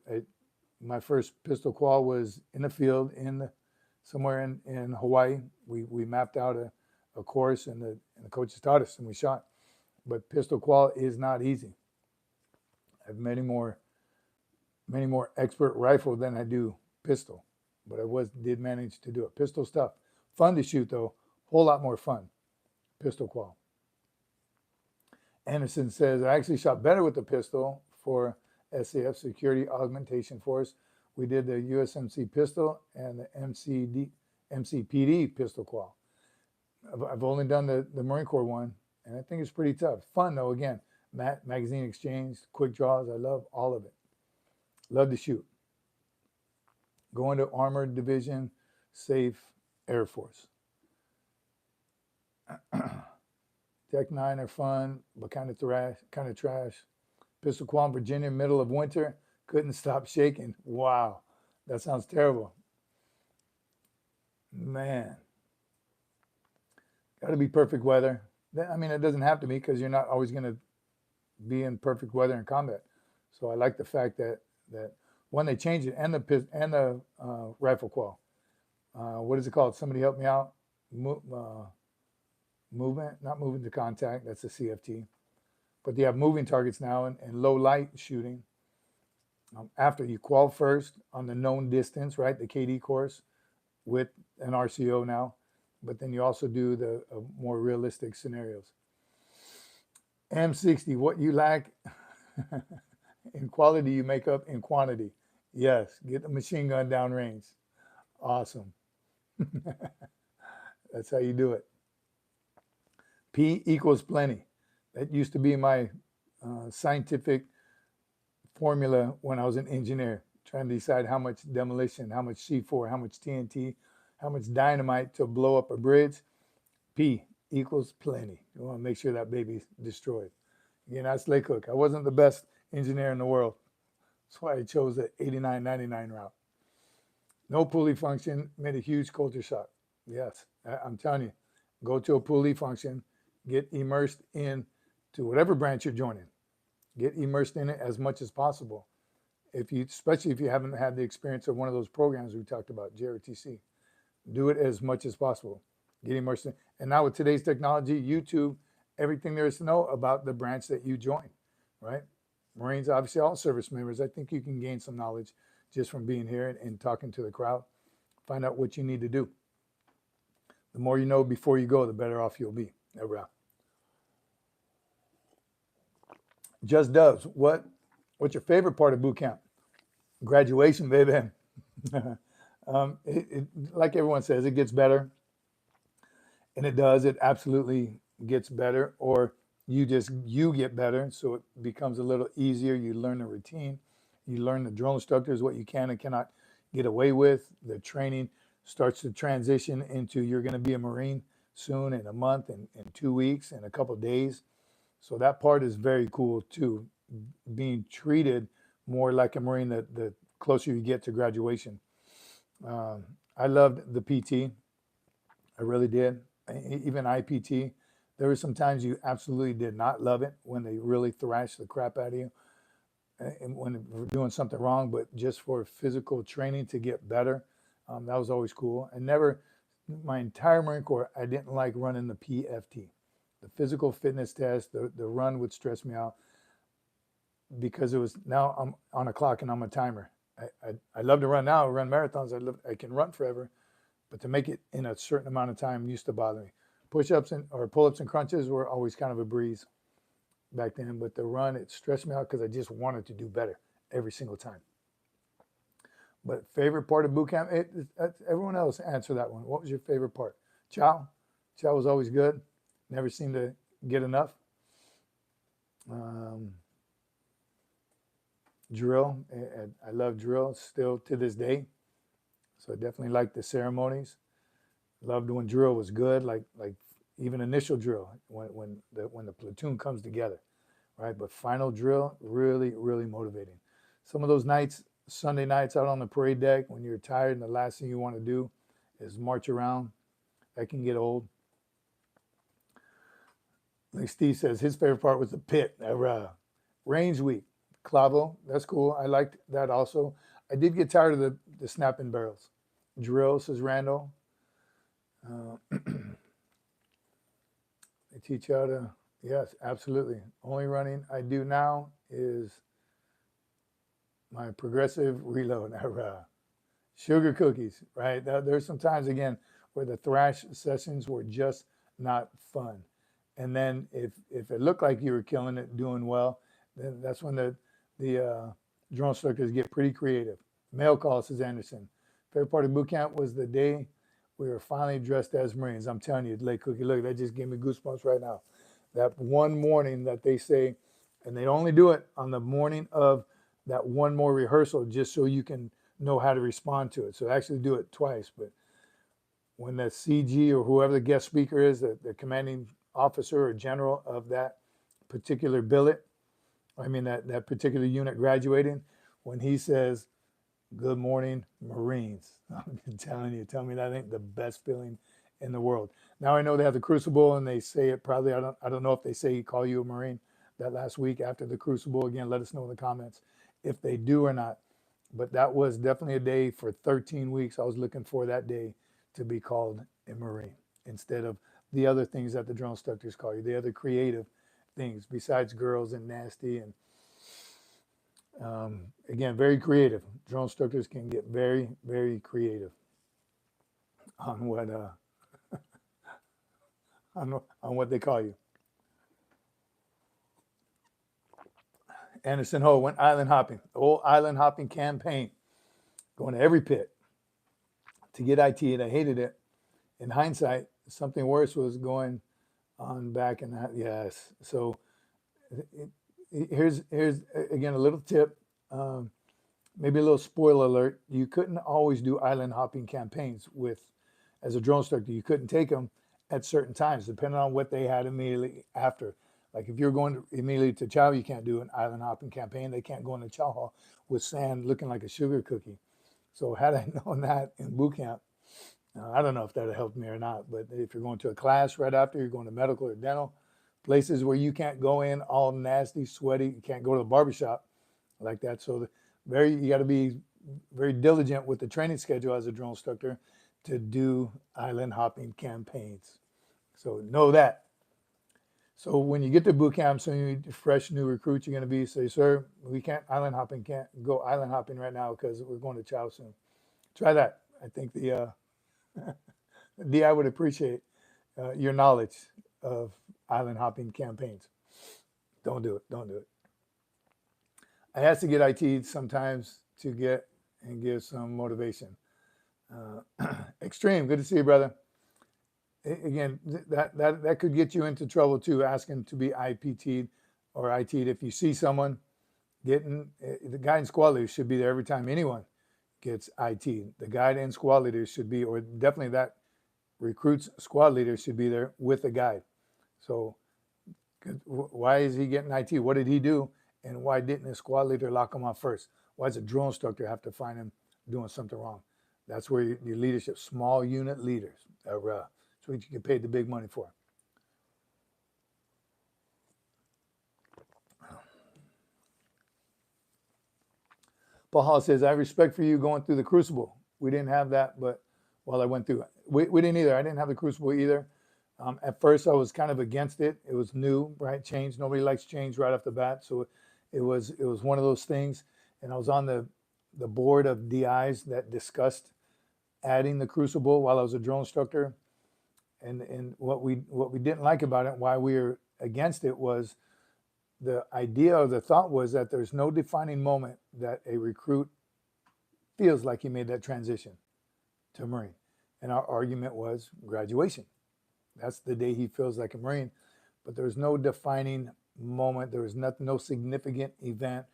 my first pistol qual was in the field somewhere in Hawaii. We mapped out a course, and the coaches taught us, and we shot. But pistol qual is not easy. I have many more expert rifle than I do pistol, but I did manage to do it. Pistol stuff, fun to shoot though, whole lot more fun. Pistol qual. Anderson says, I actually shot better with the pistol for SAF, Security Augmentation Force. We did the USMC pistol and the MCPD pistol qual. I've only done the Marine Corps one, and I think it's pretty tough. Fun though, again, magazine exchange, quick draws. I love all of it. Love to shoot. Going to Armored Division, safe Air Force. Tech 9 are fun, but kind of trash. Pistol qual in Virginia, middle of winter, couldn't stop shaking. Wow, that sounds terrible. Man, got to be perfect weather. I mean, it doesn't have to be, because you're not always going to be in perfect weather in combat. So I like the fact that when they changed it, and the rifle qual. What is it called? Somebody help me out. Movement, not moving to contact. That's a CFT. But they have moving targets now and low light shooting. After you qual first on the known distance, right? The KD course with an RCO now. But then you also do the more realistic scenarios. M60, what you lack in quality, you make up in quantity. Yes, get the machine gun downrange. Awesome. That's how you do it. P equals plenty. That used to be my scientific formula when I was an engineer, trying to decide how much demolition, how much C4, how much TNT, how much dynamite to blow up a bridge. P equals plenty. You want to make sure that baby's destroyed. Again, that's Lake Hook. I wasn't the best engineer in the world. That's why I chose the 89-99 route. No Poolee function made a huge culture shock. Yes, I'm telling you, go to a Poolee function, get immersed into whatever branch you're joining. Get immersed in it as much as possible. Especially if you haven't had the experience of one of those programs we talked about, JROTC. Do it as much as possible. Get immersed in. And now with today's technology, YouTube, everything there is to know about the branch that you join, right? Marines, obviously all service members, I think you can gain some knowledge just from being here and talking to the crowd. Find out what you need to do. The more you know before you go, the better off you'll be. Just Doves, what's your favorite part of boot camp? Graduation, baby. Like everyone says, it gets better. And it does. It absolutely gets better. Or you get better, so it becomes a little easier. You learn the routine. You learn the drill instructors, what you can and cannot get away with. The training starts to transition into you're going to be a Marine soon, in a month, in 2 weeks, in a couple of days. So that part is very cool too, being treated more like a Marine the closer you get to graduation. I loved the PT. I really did. Even IPT. There were some times you absolutely did not love it when they really thrashed the crap out of you and when we're doing something wrong, but just for physical training to get better, that was always cool. And never, my entire Marine Corps, I didn't like running the PFT. The physical fitness test, the run would stress me out because it was, now I'm on a clock and I'm a timer. I love to run now, I run marathons, I can run forever, but to make it in a certain amount of time used to bother me. Push-ups or pull-ups and crunches were always kind of a breeze back then, but the run, it stressed me out because I just wanted to do better every single time. But favorite part of boot camp, everyone else answer that one. What was your favorite part? Chow was always good. Never seemed to get enough. Drill, I love drill still to this day. So I definitely liked the ceremonies. Loved when drill was good, like even initial drill when the platoon comes together, right? But final drill, really, really motivating. Some of those nights, Sunday nights out on the parade deck, when you're tired and the last thing you want to do is march around, that can get old. Like Steve says, his favorite part was the pit, range week. Clavo, that's cool. I liked that also. I did get tired of the snapping barrels. Drill, says Randall. They teach you how to, yes, absolutely. Only running I do now is my progressive reload. Sugar cookies, right? There's some times, again, where the thrash sessions were just not fun. And then if it looked like you were killing it, doing well, then that's when the drill instructors get pretty creative. Mail call, says Anderson. Favorite part of boot camp was the day we were finally dressed as Marines. I'm telling you, Lake Cookie, look, that just gave me goosebumps right now. That one morning that they say, and they only do it on the morning of that one more rehearsal just so you can know how to respond to it. So actually do it twice. But when the CG or whoever the guest speaker is, the commanding officer or general of that particular billet, that particular unit graduating, when he says, "Good morning, Marines." I'm telling you, tell me that ain't the best feeling in the world. Now I know they have the Crucible and they say it probably, I don't know if they say call you a Marine that last week after the Crucible. Again, let us know in the comments if they do or not. But that was definitely a day for 13 weeks. I was looking for that day to be called a Marine instead of the other things that the drill instructors call you, the other creative things besides girls and nasty and again, very creative. Drill instructors can get very, very creative on what on what they call you. Anderson Ho went island hopping. The whole island hopping campaign, going to every pit to get IT, and I hated it. In hindsight, something worse was going on back in that. Yes. So here's again a little tip. Maybe a little spoiler alert. You couldn't always do island hopping campaigns as a drill instructor. You couldn't take them at certain times, depending on what they had immediately after. Like if you're going immediately to chow, you can't do an island hopping campaign. They can't go in the chow hall with sand looking like a sugar cookie. So had I known that in boot camp, I don't know if that would help me or not, but if you're going to a class right after, you're going to medical or dental, places where you can't go in all nasty, sweaty, you can't go to the barbershop like that. So you got to be very diligent with the training schedule as a drill instructor to do island hopping campaigns. So know that. So when you get to boot camp, so you fresh new recruits, you're going to be say, sir, we can't go island hopping right now because we're going to chow soon. Try that. I think the DI would appreciate your knowledge of island hopping campaigns. Don't do it. Don't do it. I have to get IT sometimes to get and give some motivation. Extreme, good to see you, brother. Again, that could get you into trouble too, asking to be IPT'd or IT'd. If you see someone getting, the guide and squad leaders should be there every time anyone gets IT'd. The guide and squad leaders should be, or definitely that recruits squad leaders should be there with the guide. So why is he getting IT? What did he do? And why didn't his squad leader lock him off first? Why does a drill instructor have to find him doing something wrong? That's where your leadership, small unit leaders, that's what you get paid the big money for. Paul Hall says, I have respect for you going through the crucible. We didn't have that, but while I went through it, we didn't either. I didn't have the crucible either. At first, I was kind of against it. It was new, right? Change. Nobody likes change right off the bat. So it was one of those things. And I was on the board of DIs that discussed adding the crucible while I was a drill instructor. And what we didn't like about it, why we were against it, was the idea or the thought was that there's no defining moment that a recruit feels like he made that transition to a Marine. And our argument was graduation. That's the day he feels like a Marine. But there's no defining moment. There was no significant event.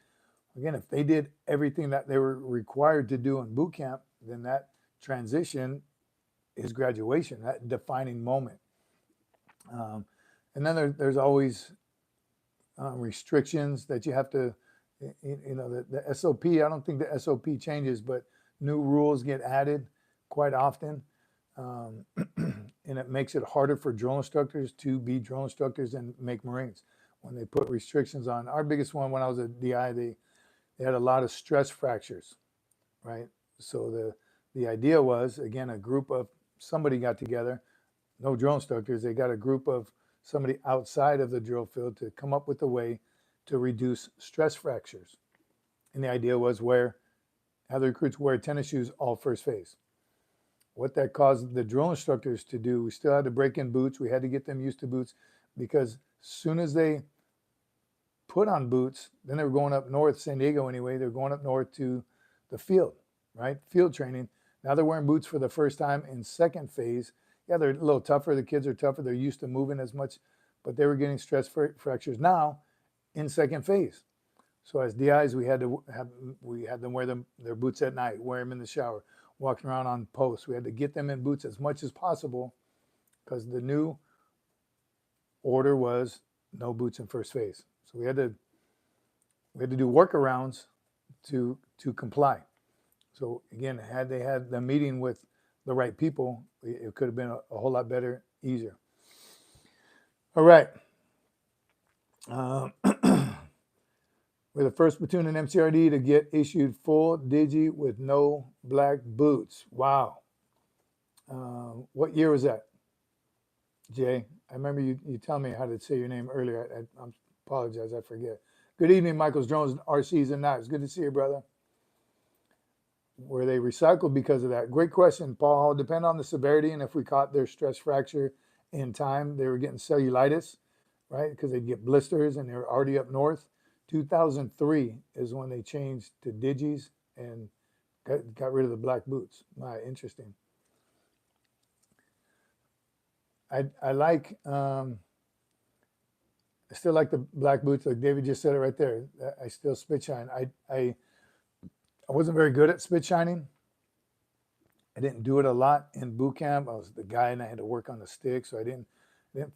Again, if they did everything that they were required to do in boot camp, then that transition is graduation, that defining moment. And then there's always restrictions that you have to, the SOP, I don't think the SOP changes, but new rules get added quite often. And it makes it harder for drill instructors to be drill instructors and make Marines when they put restrictions on. Our biggest one when I was a DI, they had a lot of stress fractures, right? So the idea was, again, a group of somebody got together, no drill instructors, they got a group of somebody outside of the drill field to come up with a way to reduce stress fractures. And the idea was have the recruits wear tennis shoes all first phase. What that caused the drill instructors to do, we still had to break in boots. We had to get them used to boots because as soon as they put on boots, then they were going up north, San Diego anyway, they're going up north to the field, right? Field training. Now they're wearing boots for the first time in second phase. Yeah, they're a little tougher. The kids are tougher. They're used to moving as much, but they were getting stress fractures now in second phase. So as DIs, we had them wear their boots at night, wear them in the shower, walking around on posts. We had to get them in boots as much as possible because the new order was no boots in first phase. So we had to do workarounds to comply. So again, had they had the meeting with the right people, it could have been a whole lot better, easier. All right. We're the first platoon in MCRD to get issued full digi with no black boots. Wow. What year was that, Jay? I remember you telling me how to say your name earlier. I apologize, I forget. Good evening, Michael's Drones, RCs, and Knives. Good to see you, brother. Were they recycled because of that? Great question, Paul. Depend on the severity, and if we caught their stress fracture in time, they were getting cellulitis, right? Because they'd get blisters, and they were already up north. 2003 is when they changed to digis and got rid of the black boots. Interesting. I like, I still like the black boots. Like David just said it right there. I still spit shine. I wasn't very good at spit shining. I didn't do it a lot in boot camp. I was the guy and I had to work on the stick, so I didn't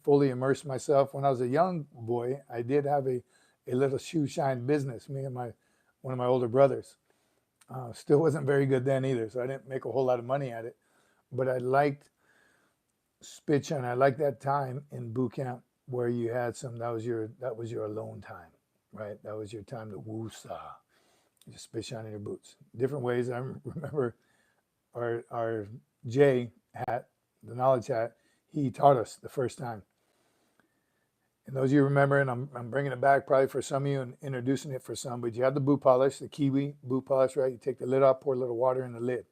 fully immerse myself. When I was a young boy, I did have a little shoe shine business, me and one of my older brothers. Still wasn't very good then either, so I didn't make a whole lot of money at it. But I liked spit shine. I liked that time in boot camp where you had that was your alone time, right? That was your time to woo-saw. Just spit shine in your boots. Different ways. I remember our J hat, the knowledge hat, he taught us the first time. And those of you remember, and I'm bringing it back probably for some of you and introducing it for some, but you have the boot polish, the Kiwi boot polish, right? You take the lid off, pour a little water in the lid,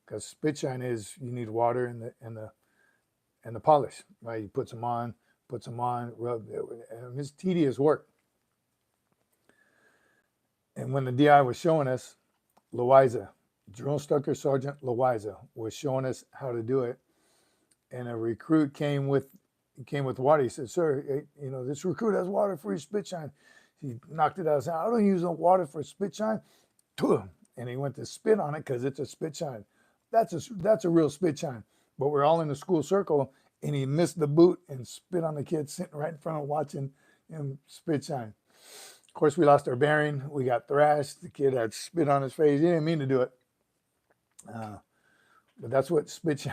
because spit shine is you need water and the polish, right? You put some on, rub it. And it's tedious work. And when the DI was showing us, Loiza, Drill Instructor Sergeant Loiza was showing us how to do it, and a recruit came with water. He said, "Sir, you know, this recruit has water for your spit shine." He knocked it out. I said, "I don't use no water for spit shine." And he went to spit on it because it's a spit shine. That's a real spit shine. But we're all in the school circle, and he missed the boot and spit on the kid sitting right in front of watching him spit shine. Of course, we lost our bearing. We got thrashed. The kid had spit on his face. He didn't mean to do it. But that's what spit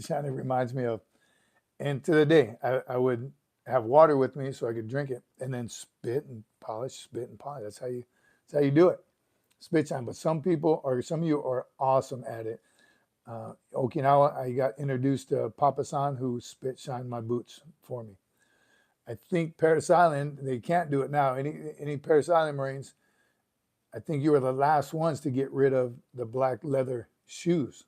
shining reminds me of. And to the day, I would have water with me so I could drink it, and then spit and polish. That's how you do it. Spit shine. But some of you are awesome at it. Okinawa, I got introduced to Papa-san, who spit shined my boots for me. I think Parris Island, they can't do it now. Any Parris Island Marines, I think you were the last ones to get rid of the black leather shoes,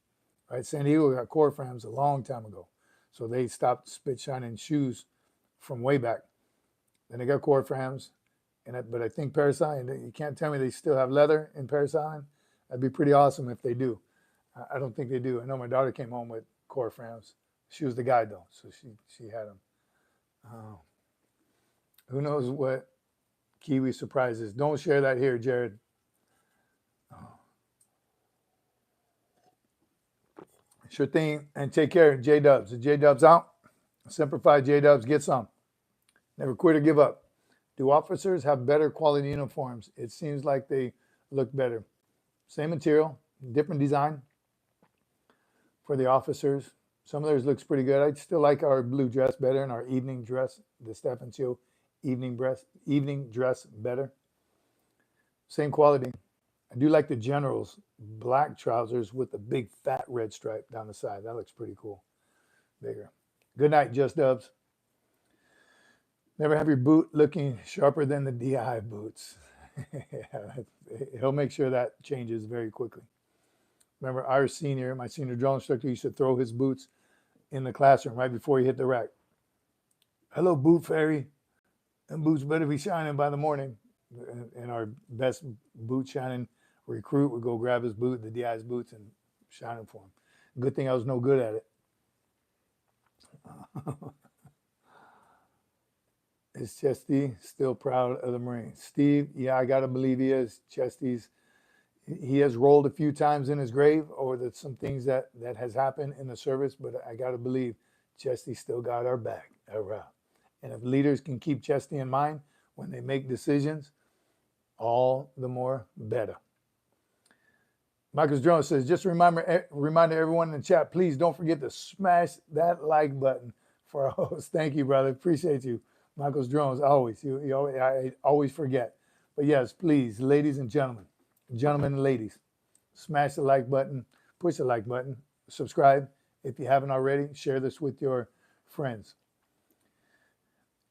right? San Diego got core frames a long time ago. So they stopped spit shining shoes from way back. Then they got core frames. But I think Parris Island, you can't tell me they still have leather in Parris Island. That'd be pretty awesome if they do. I don't think they do. I know my daughter came home with core frames. She was the guide though, so she had them. Who knows what Kiwi surprises? Don't share that here, Jared. Sure thing, and take care, J-Dubs. The J-Dubs out. Semper Fi, J-Dubs, get some. Never quit or give up. Do officers have better quality uniforms? It seems like they look better. Same material, different design for the officers. Some of theirs looks pretty good. I still like our blue dress better and our evening dress, the Stefan Show evening dress better. Same quality. I do like the General's black trousers with the big fat red stripe down the side. That looks pretty cool. Bigger. Good night, Just Dubs. Never have your boot looking sharper than the DI boots. He'll make sure that changes very quickly. Remember, my senior drill instructor used to throw his boots in the classroom right before he hit the rack. Hello, boot fairy. And boots better be shining by the morning. And our best boot shining recruit would go grab his boot, the DI's boots, and shine them for him. Good thing I was no good at it. Is Chesty still proud of the Marines? Steve, yeah, I got to believe he is. He has rolled a few times in his grave over some things that has happened in the service, but I got to believe Chesty still got our back. And if leaders can keep Chesty in mind when they make decisions, all the more better. Michael Jones says, just a reminder everyone in the chat, please don't forget to smash that like button for our host. Thank you, brother. Appreciate you. Michael's drones, always. I always forget. But yes, please, ladies and gentlemen and ladies, smash the like button, push the like button, subscribe if you haven't already. Share this with your friends.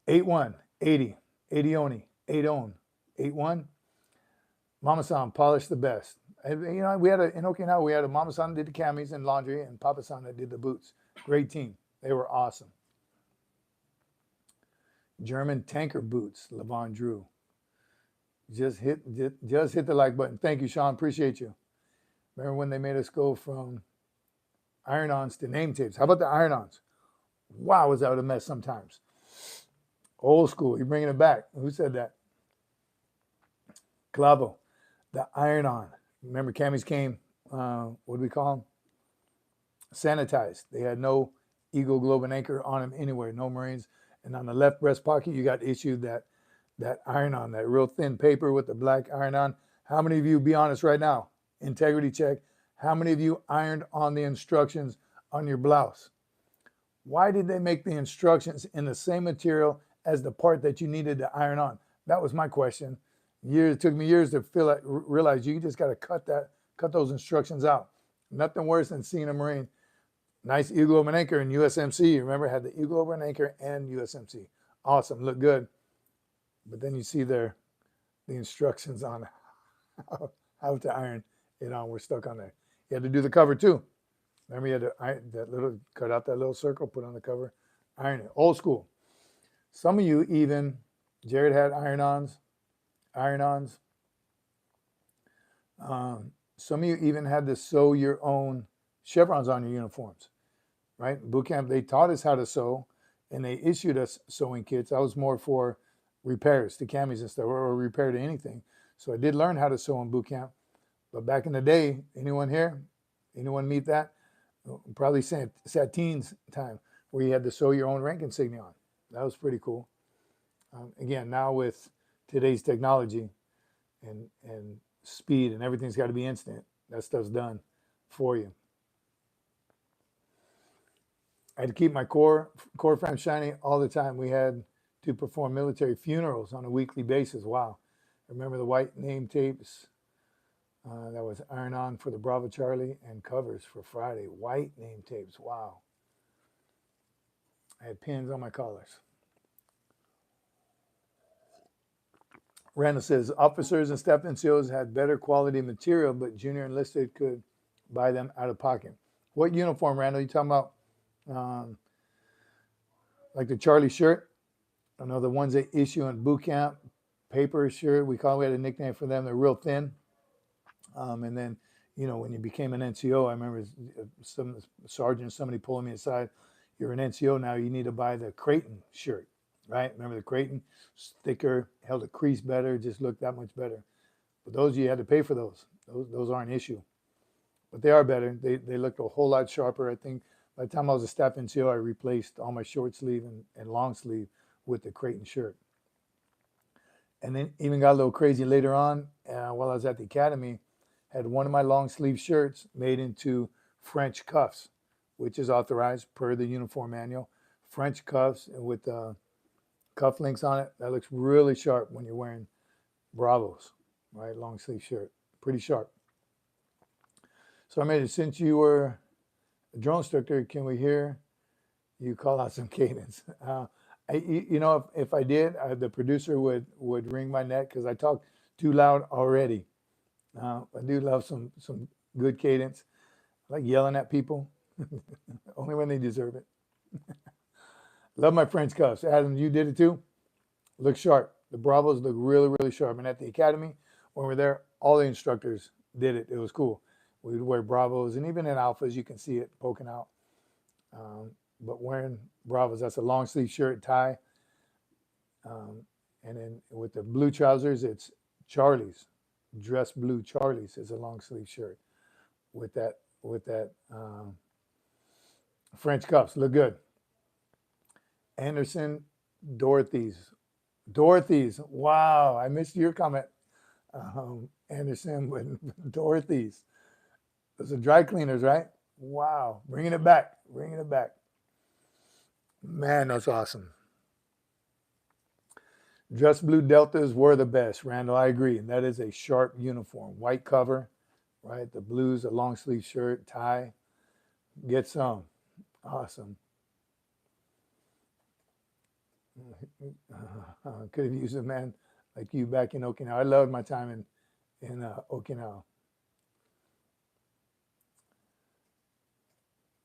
81, 80, 80 own, 81. Mama-san, polish the best. And, you know, in Okinawa, we had a Mama-san that did the camis and laundry, and Papa-san that did the boots. Great team. They were awesome. German tanker boots, Levon Drew. Just hit the like button. Thank you, Sean. Appreciate you. Remember when they made us go from iron-ons to name tapes? How about the iron-ons? Wow, was that a mess sometimes. Old school. You're bringing it back. Who said that? Clavo. The iron-on. Remember, camis came, what do we call them? Sanitized. They had no Eagle, Globe, and Anchor on them anywhere. No Marines. And on the left breast pocket, you got issued that iron-on, that real thin paper with the black iron-on. How many of you, be honest right now, integrity check, how many of you ironed on the instructions on your blouse? Why did they make the instructions in the same material as the part that you needed to iron on? That was my question. It took me years to realize you just got to cut those instructions out. Nothing worse than seeing a Marine, nice Eagle over an Anchor in USMC. Remember, had the Eagle over an Anchor and USMC Awesome, look good. But then you see the instructions on how to iron it on. We're stuck on there. You had to do the cover too. Remember, you had to iron cut out that little circle, put on the cover, iron it. Old school. Some of you even, Jared had iron-ons. Some of you even had to sew your own chevrons on your uniforms, right? Boot camp, they taught us how to sew, and they issued us sewing kits. I was more for repairs to camis and stuff, or repair to anything. So I did learn how to sew in boot camp. But back in the day, anyone here? Anyone meet that? Probably Sateen's time, where you had to sew your own rank insignia on. That was pretty cool. Again, now with today's technology and speed and everything's got to be instant, that stuff's done for you. I had to keep my core frame shiny all the time. We had to perform military funerals on a weekly basis. Wow. I remember the white name tapes that was iron on for the Bravo Charlie and covers for Friday. White name tapes. Wow. I had pins on my collars. Randall says, officers and staff NCOs had better quality material, but junior enlisted could buy them out of pocket. What uniform, Randall? You talking about like the Charlie shirt? I know the ones they issue in boot camp, paper shirt. We had a nickname for them. They're real thin. And then, you know, when you became an NCO, I remember some sergeant, somebody pulling me aside. You're an NCO now. You need to buy the Creighton shirt, right? Remember the Creighton? Thicker, held a crease better, just looked that much better. But those, you had to pay for those. Those aren't an issue. But they are better. They looked a whole lot sharper. I think by the time I was a staff NCO, I replaced all my short sleeve and long sleeve with the Creighton shirt. And then even got a little crazy later on while I was at the academy. Had one of my long sleeve shirts made into French cuffs, which is authorized per the uniform manual. French cuffs with cuff links on it. That looks really sharp when you're wearing Bravos, right? Long sleeve shirt, pretty sharp. So I made it, since you were a drill instructor, can we hear you call out some cadence? You know, if I did, the producer would wring my neck because I talk too loud already. I do love some good cadence. I like yelling at people, only when they deserve it. Love my French cuffs. Adam, you did it too? Look sharp. The Bravos look really, really sharp. And at the academy, when we're there, all the instructors did it. It was cool. We would wear Bravos, and even in Alphas, you can see it poking out. But wearing Bravos, that's a long sleeve shirt, tie. And then with the blue trousers, it's Charlie's. Dress blue Charlie's is a long sleeve shirt with that French cuffs. Look good. Anderson, Dorothy's. Wow, I missed your comment. Anderson with Dorothy's. Those are dry cleaners, right? Wow, bringing it back. Man, that's awesome. Dress blue Deltas were the best, Randall. I agree. That is a sharp uniform. White cover, right? The blues, a long sleeve shirt, tie. Get some. Awesome. Could have used a man like you back in Okinawa. I loved my time in Okinawa.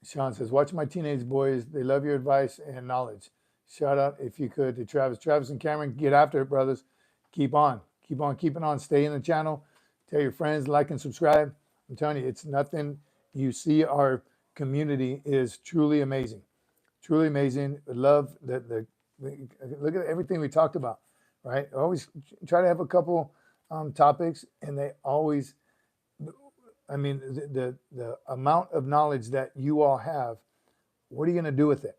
Sean says, watch my teenage boys. They love your advice and knowledge. Shout out, if you could, to Travis. Travis and Cameron, get after it, brothers. Keep on keeping on. Stay in the channel. Tell your friends, like and subscribe. I'm telling you, it's nothing. You see, our community is truly amazing. Truly amazing. Love the look at everything we talked about, right? I always try to have a couple topics, and they always, I mean, the amount of knowledge that you all have, what are you going to do with it?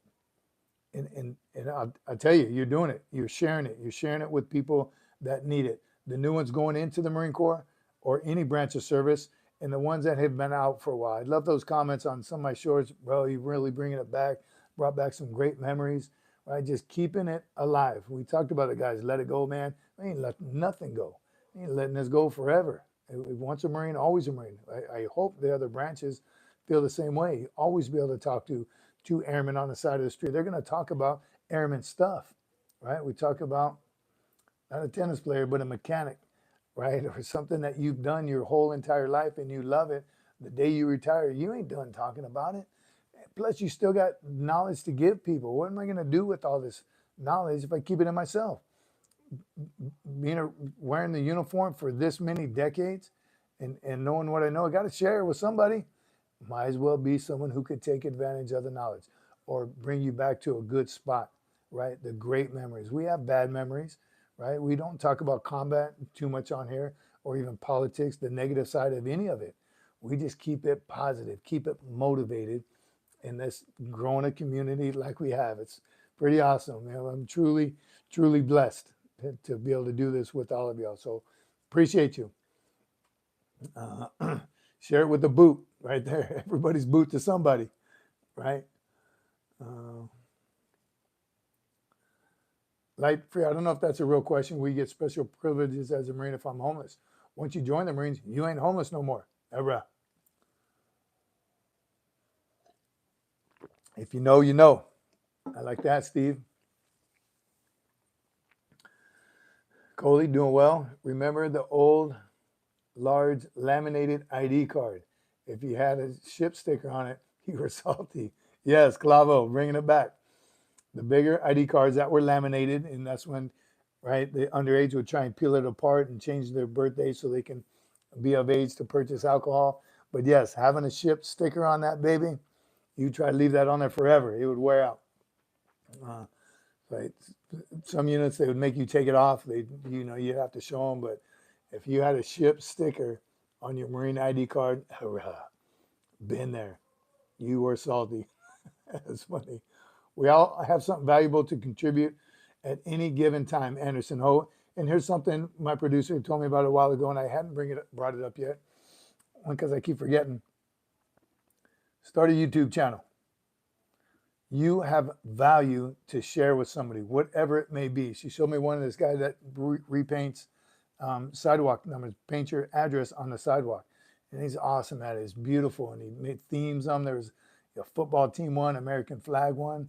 And I'll tell you, you're doing it. You're sharing it. You're sharing it with people that need it. The new ones going into the Marine Corps or any branch of service, and the ones that have been out for a while. I love those comments on some of my shorts. Bro, you're really bringing it back. Brought back some great memories. Right? Just keeping it alive. We talked about it, guys. Let it go, man. We ain't letting nothing go. We ain't letting this go forever. Once a Marine, always a Marine. I hope the other branches feel the same way. You always be able to talk to two airmen on the side of the street. They're going to talk about airman stuff, right? We talk about not a tennis player, but a mechanic, right? Or something that you've done your whole entire life and you love it. The day you retire, you ain't done talking about it. Plus, you still got knowledge to give people. What am I going to do with all this knowledge if I keep it in myself? Wearing the uniform for this many decades and knowing what I know, I got to share it with somebody. Might as well be someone who could take advantage of the knowledge or bring you back to a good spot, right? The great memories. We have bad memories, right? We don't talk about combat too much on here or even politics, the negative side of any of it. We just keep it positive, keep it motivated in this growing a community like we have. It's pretty awesome. Man. I'm truly, truly blessed to be able to do this with all of y'all. So appreciate you. Share it with the boot right there. Everybody's boot to somebody, right? Light free. I don't know if that's a real question. We get special privileges as a Marine if I'm homeless. Once you join the Marines, you ain't homeless no more. Ever. If you know, you know. I like that, Steve. Coley, doing well. Remember the old, large, laminated ID card. If you had a ship sticker on it, you were salty. Yes, Clavo, bringing it back. The bigger ID cards that were laminated, and that's when, right, the underage would try and peel it apart and change their birthday so they can be of age to purchase alcohol. But yes, having a ship sticker on that baby, you try to leave that on there forever. It would wear out. Right. Some units, they would make you take it off. You'd have to show them. But if you had a ship sticker on your Marine ID card, hurrah, been there. You were salty. That's funny. We all have something valuable to contribute at any given time, Anderson Ho. And here's something my producer told me about a while ago, and I hadn't brought it up yet because I keep forgetting. Start a YouTube channel. You have value to share with somebody, whatever it may be. She showed me one of this guy that repaints sidewalk numbers, paint your address on the sidewalk. And he's awesome at it. It's beautiful. And he made themes on there. Was a football team one, American flag one.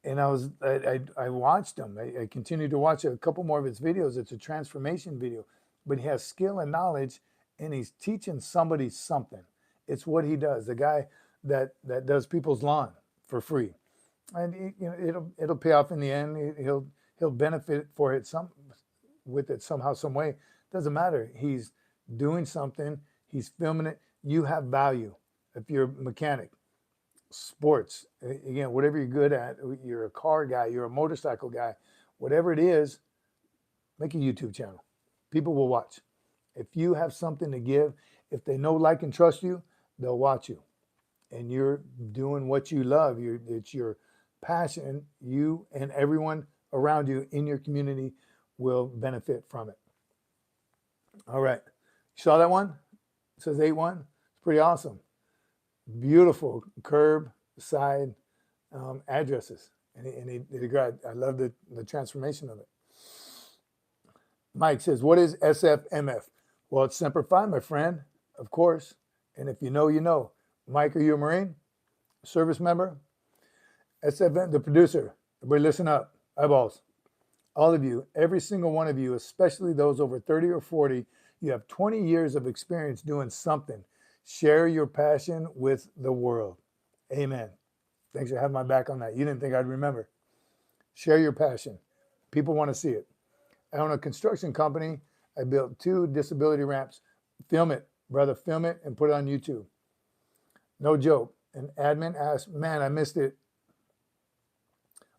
And I watched him. I continued to watch a couple more of his videos. It's a transformation video. But he has skill and knowledge, and he's teaching somebody something. It's what he does. The guy that does people's lawn for free, and it'll pay off in the end. He'll benefit for it somehow, some way. Doesn't matter. He's doing something. He's filming it. You have value. If you're a mechanic, sports, again, whatever you're good at, you're a car guy, you're a motorcycle guy, whatever it is, make a YouTube channel. People will watch. If you have something to give, if they know, like, and trust you, they'll watch you. And you're doing what you love. It's your passion. You and everyone around you in your community will benefit from it. All right. You saw that one? It says 8-1. It's pretty awesome. Beautiful curb side addresses. And he did great. I love the transformation of it. Mike says, what is SFMF? Well, it's Semper Fi, my friend, of course. And if you know, you know. Mike, are you a Marine? Service member? SFM, the producer. Everybody listen up. Eyeballs. All of you, every single one of you, especially those over 30 or 40, you have 20 years of experience doing something. Share your passion with the world. Amen. Thanks for having my back on that. You didn't think I'd remember. Share your passion. People want to see it. I own a construction company. I built 2 disability ramps. Film it, brother. Film it and put it on YouTube. No joke. An admin asked, man, I missed it.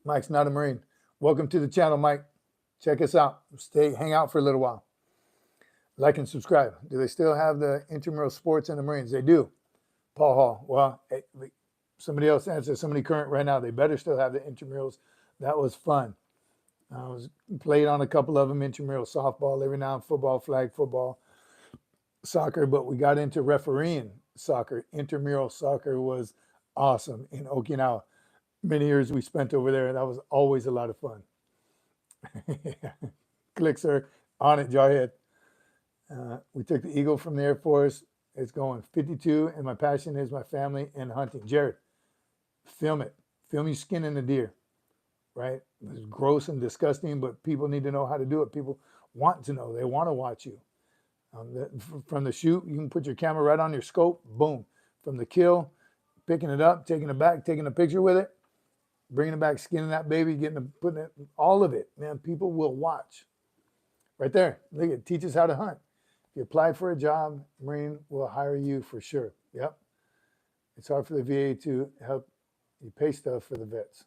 Mike's not a Marine. Welcome to the channel, Mike. Check us out. Hang out for a little while. Like and subscribe. Do they still have the intramural sports in the Marines? They do. Paul Hall. Well, hey, somebody else answered. Somebody current right now. They better still have the intramurals. That was fun. I was played on a couple of them. Intramural softball, every now and football, flag football, soccer. But we got into refereeing soccer. Intramural soccer was awesome in Okinawa. Many years we spent over there, and that was always a lot of fun. Click, sir. On it, Jarhead. We took the Eagle from the Air Force. It's going 52, and my passion is my family and hunting. Jared, film it. Film you skinning the deer. right? It's gross and disgusting, but people need to know how to do it. People want to know. They want to watch you. From the shoot, you can put your camera right on your scope, boom. From the kill, picking it up, taking it back, taking a picture with it, bringing it back, skinning that baby, putting it, all of it, man, people will watch. Right there, look, it teaches how to hunt. If you apply for a job, Marine will hire you for sure. Yep. It's hard for the VA to help you pay stuff for the vets.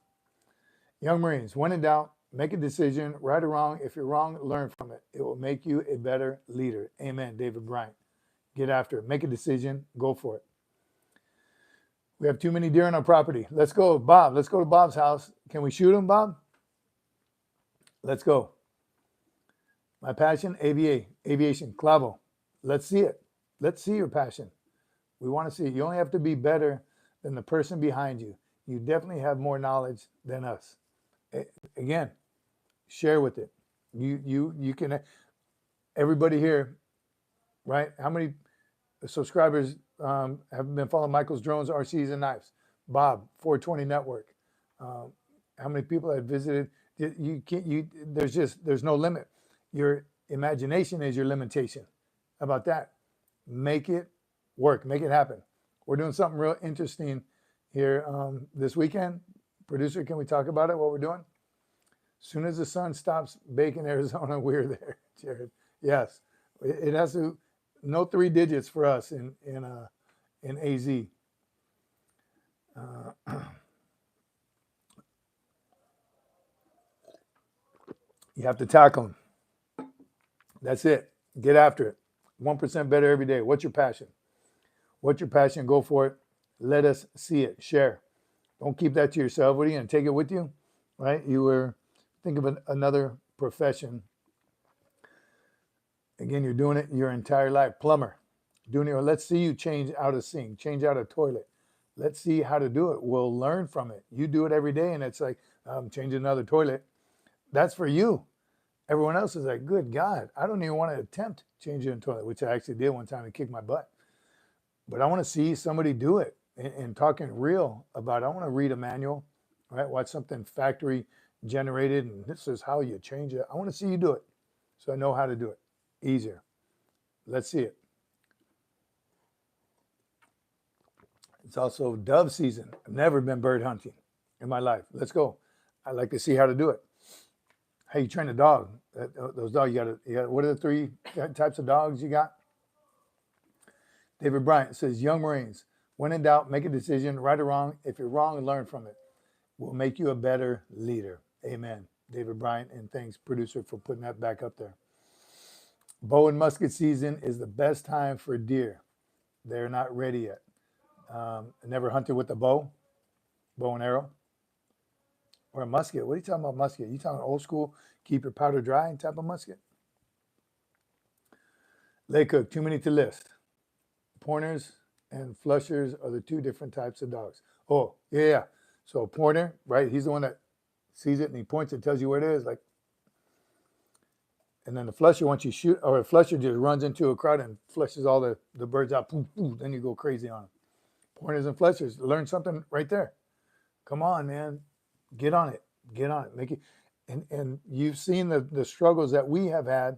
Young Marines, when in doubt, make a decision, right or wrong. If you're wrong, learn from it. It will make you a better leader. Amen, David Bryant. Get after it. Make a decision. Go for it. We have too many deer on our property. Let's go, Bob. Let's go to Bob's house. Can we shoot him, Bob? Let's go. My passion, aviation, clavo. Let's see it. Let's see your passion. We want to see it. You only have to be better than the person behind you. You definitely have more knowledge than us. Again, share with it. You can, everybody here, right? How many subscribers have been following Michael's Drones, RCs, and Knives? Bob, 420 Network. How many people have visited? There's no limit. Your imagination is your limitation. How about that? Make it work. Make it happen. We're doing something real interesting here this weekend. Producer, can we talk about it, what we're doing? As soon as the sun stops baking Arizona, we're there, Jared. Yes. It has to, no 3 digits for us in AZ. You have to tackle them. That's it. Get after it. 1% better every day. What's your passion? What's your passion? Go for it. Let us see it. Share. Don't keep that to yourself. What are you going to take it with you? Right? Think of another profession. Again, you're doing it your entire life. Plumber. Doing it. Let's see you change out a sink, change out a toilet. Let's see how to do it. We'll learn from it. You do it every day, and it's like, I'm changing another toilet. That's for you. Everyone else is like, good God, I don't even want to attempt changing a toilet, which I actually did one time and kicked my butt. But I want to see somebody do it and talking real about it. I want to read a manual, right? Watch something factory generated, and this is how you change it. I want to see you do it so I know how to do it easier. Let's see it. It's also dove season. I've never been bird hunting in my life. Let's go. I'd like to see how to do it. How you train a dog? Those dogs, you got. What are the 3 types of dogs you got? David Bryant says, young Marines, when in doubt, make a decision, right or wrong. If you're wrong, learn from it. Will make you a better leader. Amen. David Bryant, and thanks, producer, for putting that back up there. Bow and musket season is the best time for deer. They're not ready yet. I never hunted with a bow and arrow. Or a musket. What are you talking about, musket? You talking old school, keep your powder dry type of musket? Lay cook, too many to list. Pointers and flushers are the 2 different types of dogs. Oh, yeah. So a pointer, right? He's the one that sees it and he points and tells you where it is. Like, and then the flusher, once you shoot, or a flusher just runs into a crowd and flushes all the birds out. Poof, poof, then you go crazy on them. Pointers and flushers, learn something right there. Come on, man. Get on it. Get on it. Make it. And you've seen the struggles that we have had,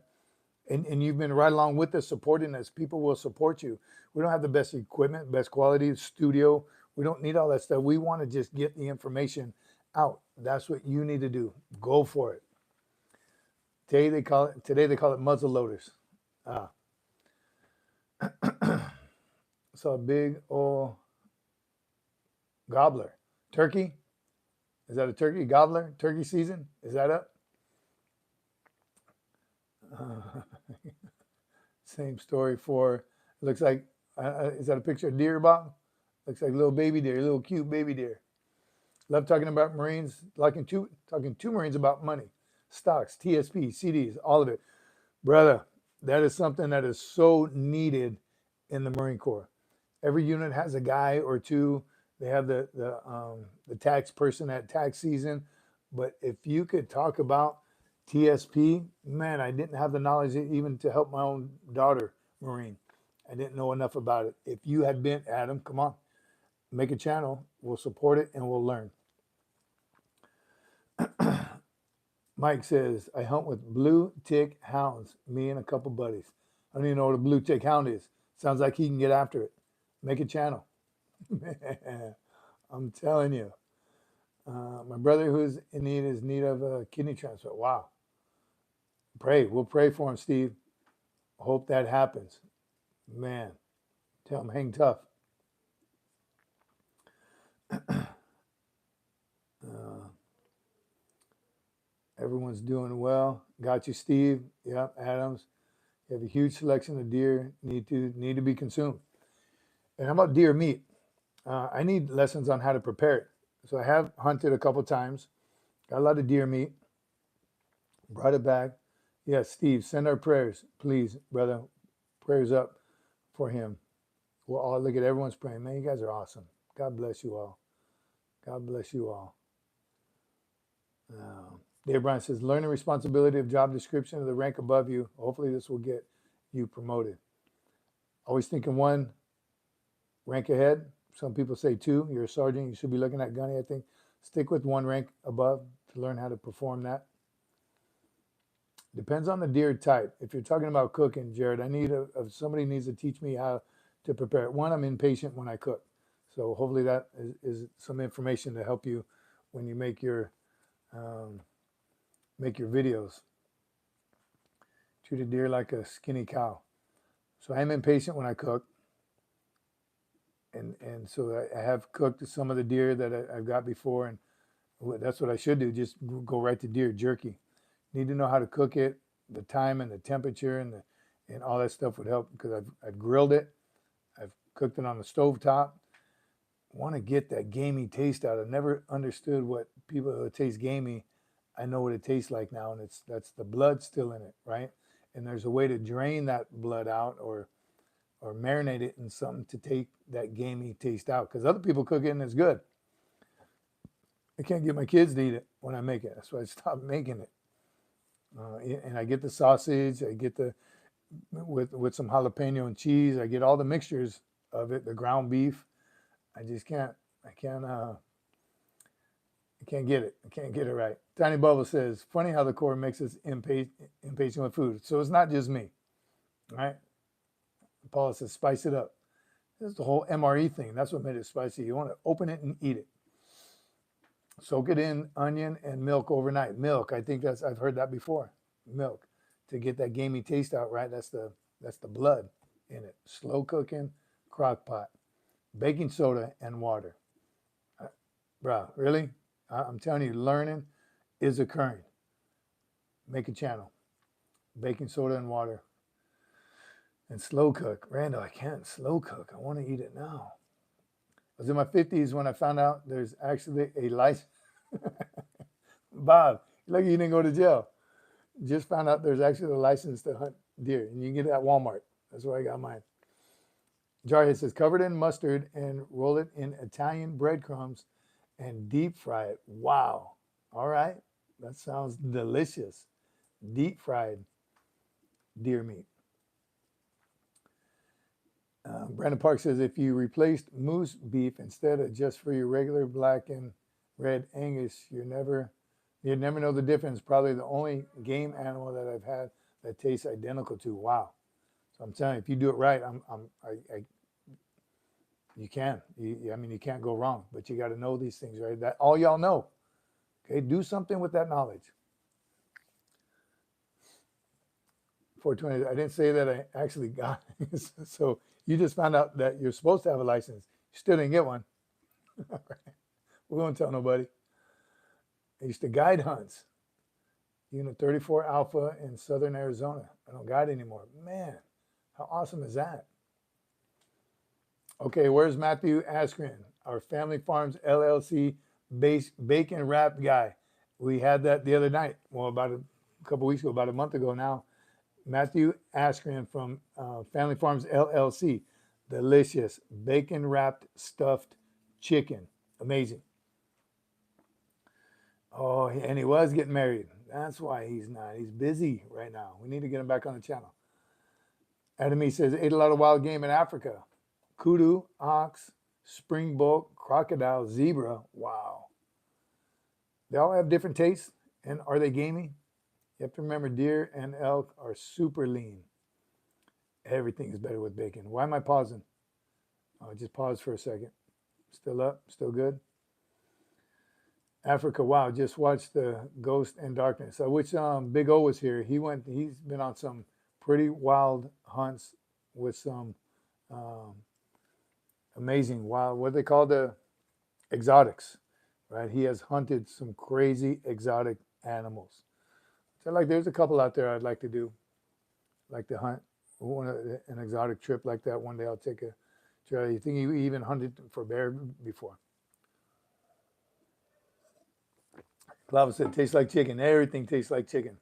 and you've been right along with us, supporting us. People will support you. We don't have the best equipment, best quality studio. We don't need all that stuff. We want to just get the information out. That's what you need to do. Go for it. Today they call it muzzle loaders. So a big old gobbler. Turkey. Is that a turkey? Gobbler? Turkey season? Is that up? Same story for, looks like, is that a picture of deer, Bob? Looks like little baby deer, little cute baby deer. Love talking about Marines, talking to Marines about money, stocks, TSP, CDs, all of it. Brother, that is something that is so needed in the Marine Corps. Every unit has a guy or 2. They have the tax person at tax season. But if you could talk about TSP, man, I didn't have the knowledge even to help my own daughter, Marine. I didn't know enough about it. If you had been, Adam, come on, make a channel. We'll support it and we'll learn. Mike says, I hunt with blue tick hounds, me and a couple buddies. I don't even know what a blue tick hound is. Sounds like he can get after it. Make a channel. I'm telling you. My brother who's in need of a kidney transplant. Wow. Pray. We'll pray for him, Steve. Hope that happens. Man, tell him hang tough. Everyone's doing well. Got you, Steve. Yep, Adams. You have a huge selection of deer need to be consumed. And how about deer meat? I need lessons on how to prepare it. So I have hunted a couple times. Got a lot of deer meat. Brought it back. Yes, Steve, send our prayers, please, brother. Prayers up for him. Well, all look at everyone's praying. Man, you guys are awesome. God bless you all. God bless you all. Dave Bryan says, learning responsibility of job description of the rank above you. Hopefully this will get you promoted. Always thinking one rank ahead. Some people say two. You're a sergeant. You should be looking at gunny, I think. Stick with one rank above to learn how to perform that. Depends on the deer type. If you're talking about cooking, Jared, I need somebody needs to teach me how to prepare it. One, I'm impatient when I cook. So hopefully that is some information to help you when you make your videos. Treat a deer like a skinny cow. So I am impatient when I cook. And so I have cooked some of the deer that I've got before, and that's what I should do, just go right to deer jerky. Need to know how to cook it, the time and the temperature and all that stuff would help, because I've grilled it. I've cooked it on the stovetop. Want to get that gamey taste out. I've never understood what people who taste gamey. I know what it tastes like now, and that's the blood still in it, right? And there's a way to drain that blood out or marinate it in something to take that gamey taste out, because other people cook it and it's good. I can't get my kids to eat it when I make it. That's why I stopped making it. And I get the sausage, I get with some jalapeno and cheese. I get all the mixtures of it, the ground beef. I just can't. I can't get it. I can't get it right. Tiny Bubble says, funny how the Corps makes us impatient with food. So it's not just me, right? Paula says, spice it up. This is the whole MRE thing. That's what made it spicy. You want to open it and eat it. Soak it in onion and milk overnight. Milk, I think I've heard that before. Milk to get that gamey taste out, right? That's the blood in it. Slow cooking, crock pot, baking soda and water. Bro, really? I'm telling you, learning is occurring. Make a channel. Baking soda and water. And slow cook. Randall, I can't slow cook. I want to eat it now. I was in my 50s when I found out there's actually a license. Bob, lucky you didn't go to jail. Just found out there's actually a license to hunt deer, and you can get it at Walmart. That's where I got mine. Jarhead says, covered in mustard and roll it in Italian breadcrumbs and deep fry it. Wow. All right. That sounds delicious. Deep fried deer meat. Brandon Park says, if you replaced moose beef instead of just for your regular black and red Angus, you'd never know the difference. Probably the only game animal that I've had that tastes identical to. Wow. So I'm telling you, if you do it right, you can. You can't go wrong, but you got to know these things, right? That all y'all know. Okay, do something with that knowledge. 420. I didn't say that I actually got it. So you just found out that you're supposed to have a license. You still didn't get one. We won't tell nobody. I used to guide hunts. Unit 34 Alpha in Southern Arizona. I don't guide anymore. Man, how awesome is that? Okay, where's Matthew Askren, our Family Farms LLC bacon wrap guy? We had that the other night. Well, about a couple weeks ago, about a month ago now. Matthew Askren from Family Farms LLC. Delicious bacon wrapped stuffed chicken. Amazing. Oh, and he was getting married. That's why he's not. He's busy right now. We need to get him back on the channel. Adam E says, ate a lot of wild game in Africa. Kudu, ox, springbok, crocodile, zebra. Wow. They all have different tastes. And are they gamey? You have to remember deer and elk are super lean. Everything is better with bacon. Why am I pausing? I'll just pause for a second. Still up? Still good? Africa, wow, just watched the Ghost and Darkness. I wish Big O was here. He's been on some pretty wild hunts with some um, amazing wild, what they call the exotics, right? He has hunted some crazy exotic animals. So like there's a couple out there I'd like to do, like to hunt an exotic trip like that one day. I'll take a try. You think you even hunted for bear before? Clava said, tastes like chicken. Everything tastes like chicken.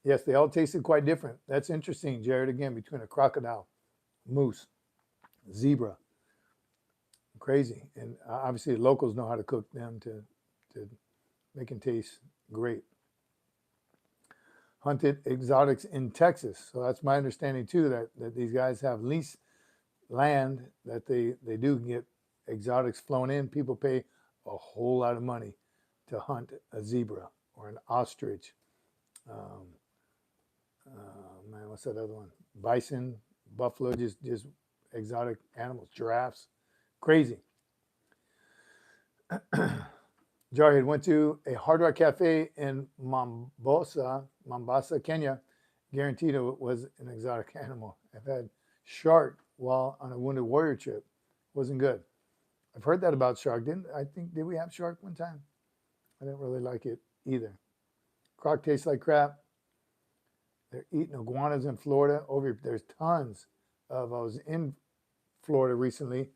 Yes, they all tasted quite different. That's interesting, Jared, again, between a crocodile, moose, zebra. Crazy. And obviously the locals know how to cook them to make them taste great. Hunted exotics in Texas. So that's my understanding too, that these guys have leased land that they do get exotics flown in. People pay a whole lot of money to hunt a zebra or an ostrich. Man, what's that other one? Bison, buffalo, just exotic animals, giraffes. Crazy. Jarhead went to a Hard Rock Cafe in Mombasa, Kenya. Guaranteed it was an exotic animal. I've had shark while on a Wounded Warrior trip. Wasn't good. I've heard that about shark. Did we have shark one time? I didn't really like it either. Croc tastes like crap. They're eating iguanas in Florida. There's tons of. I was in Florida recently,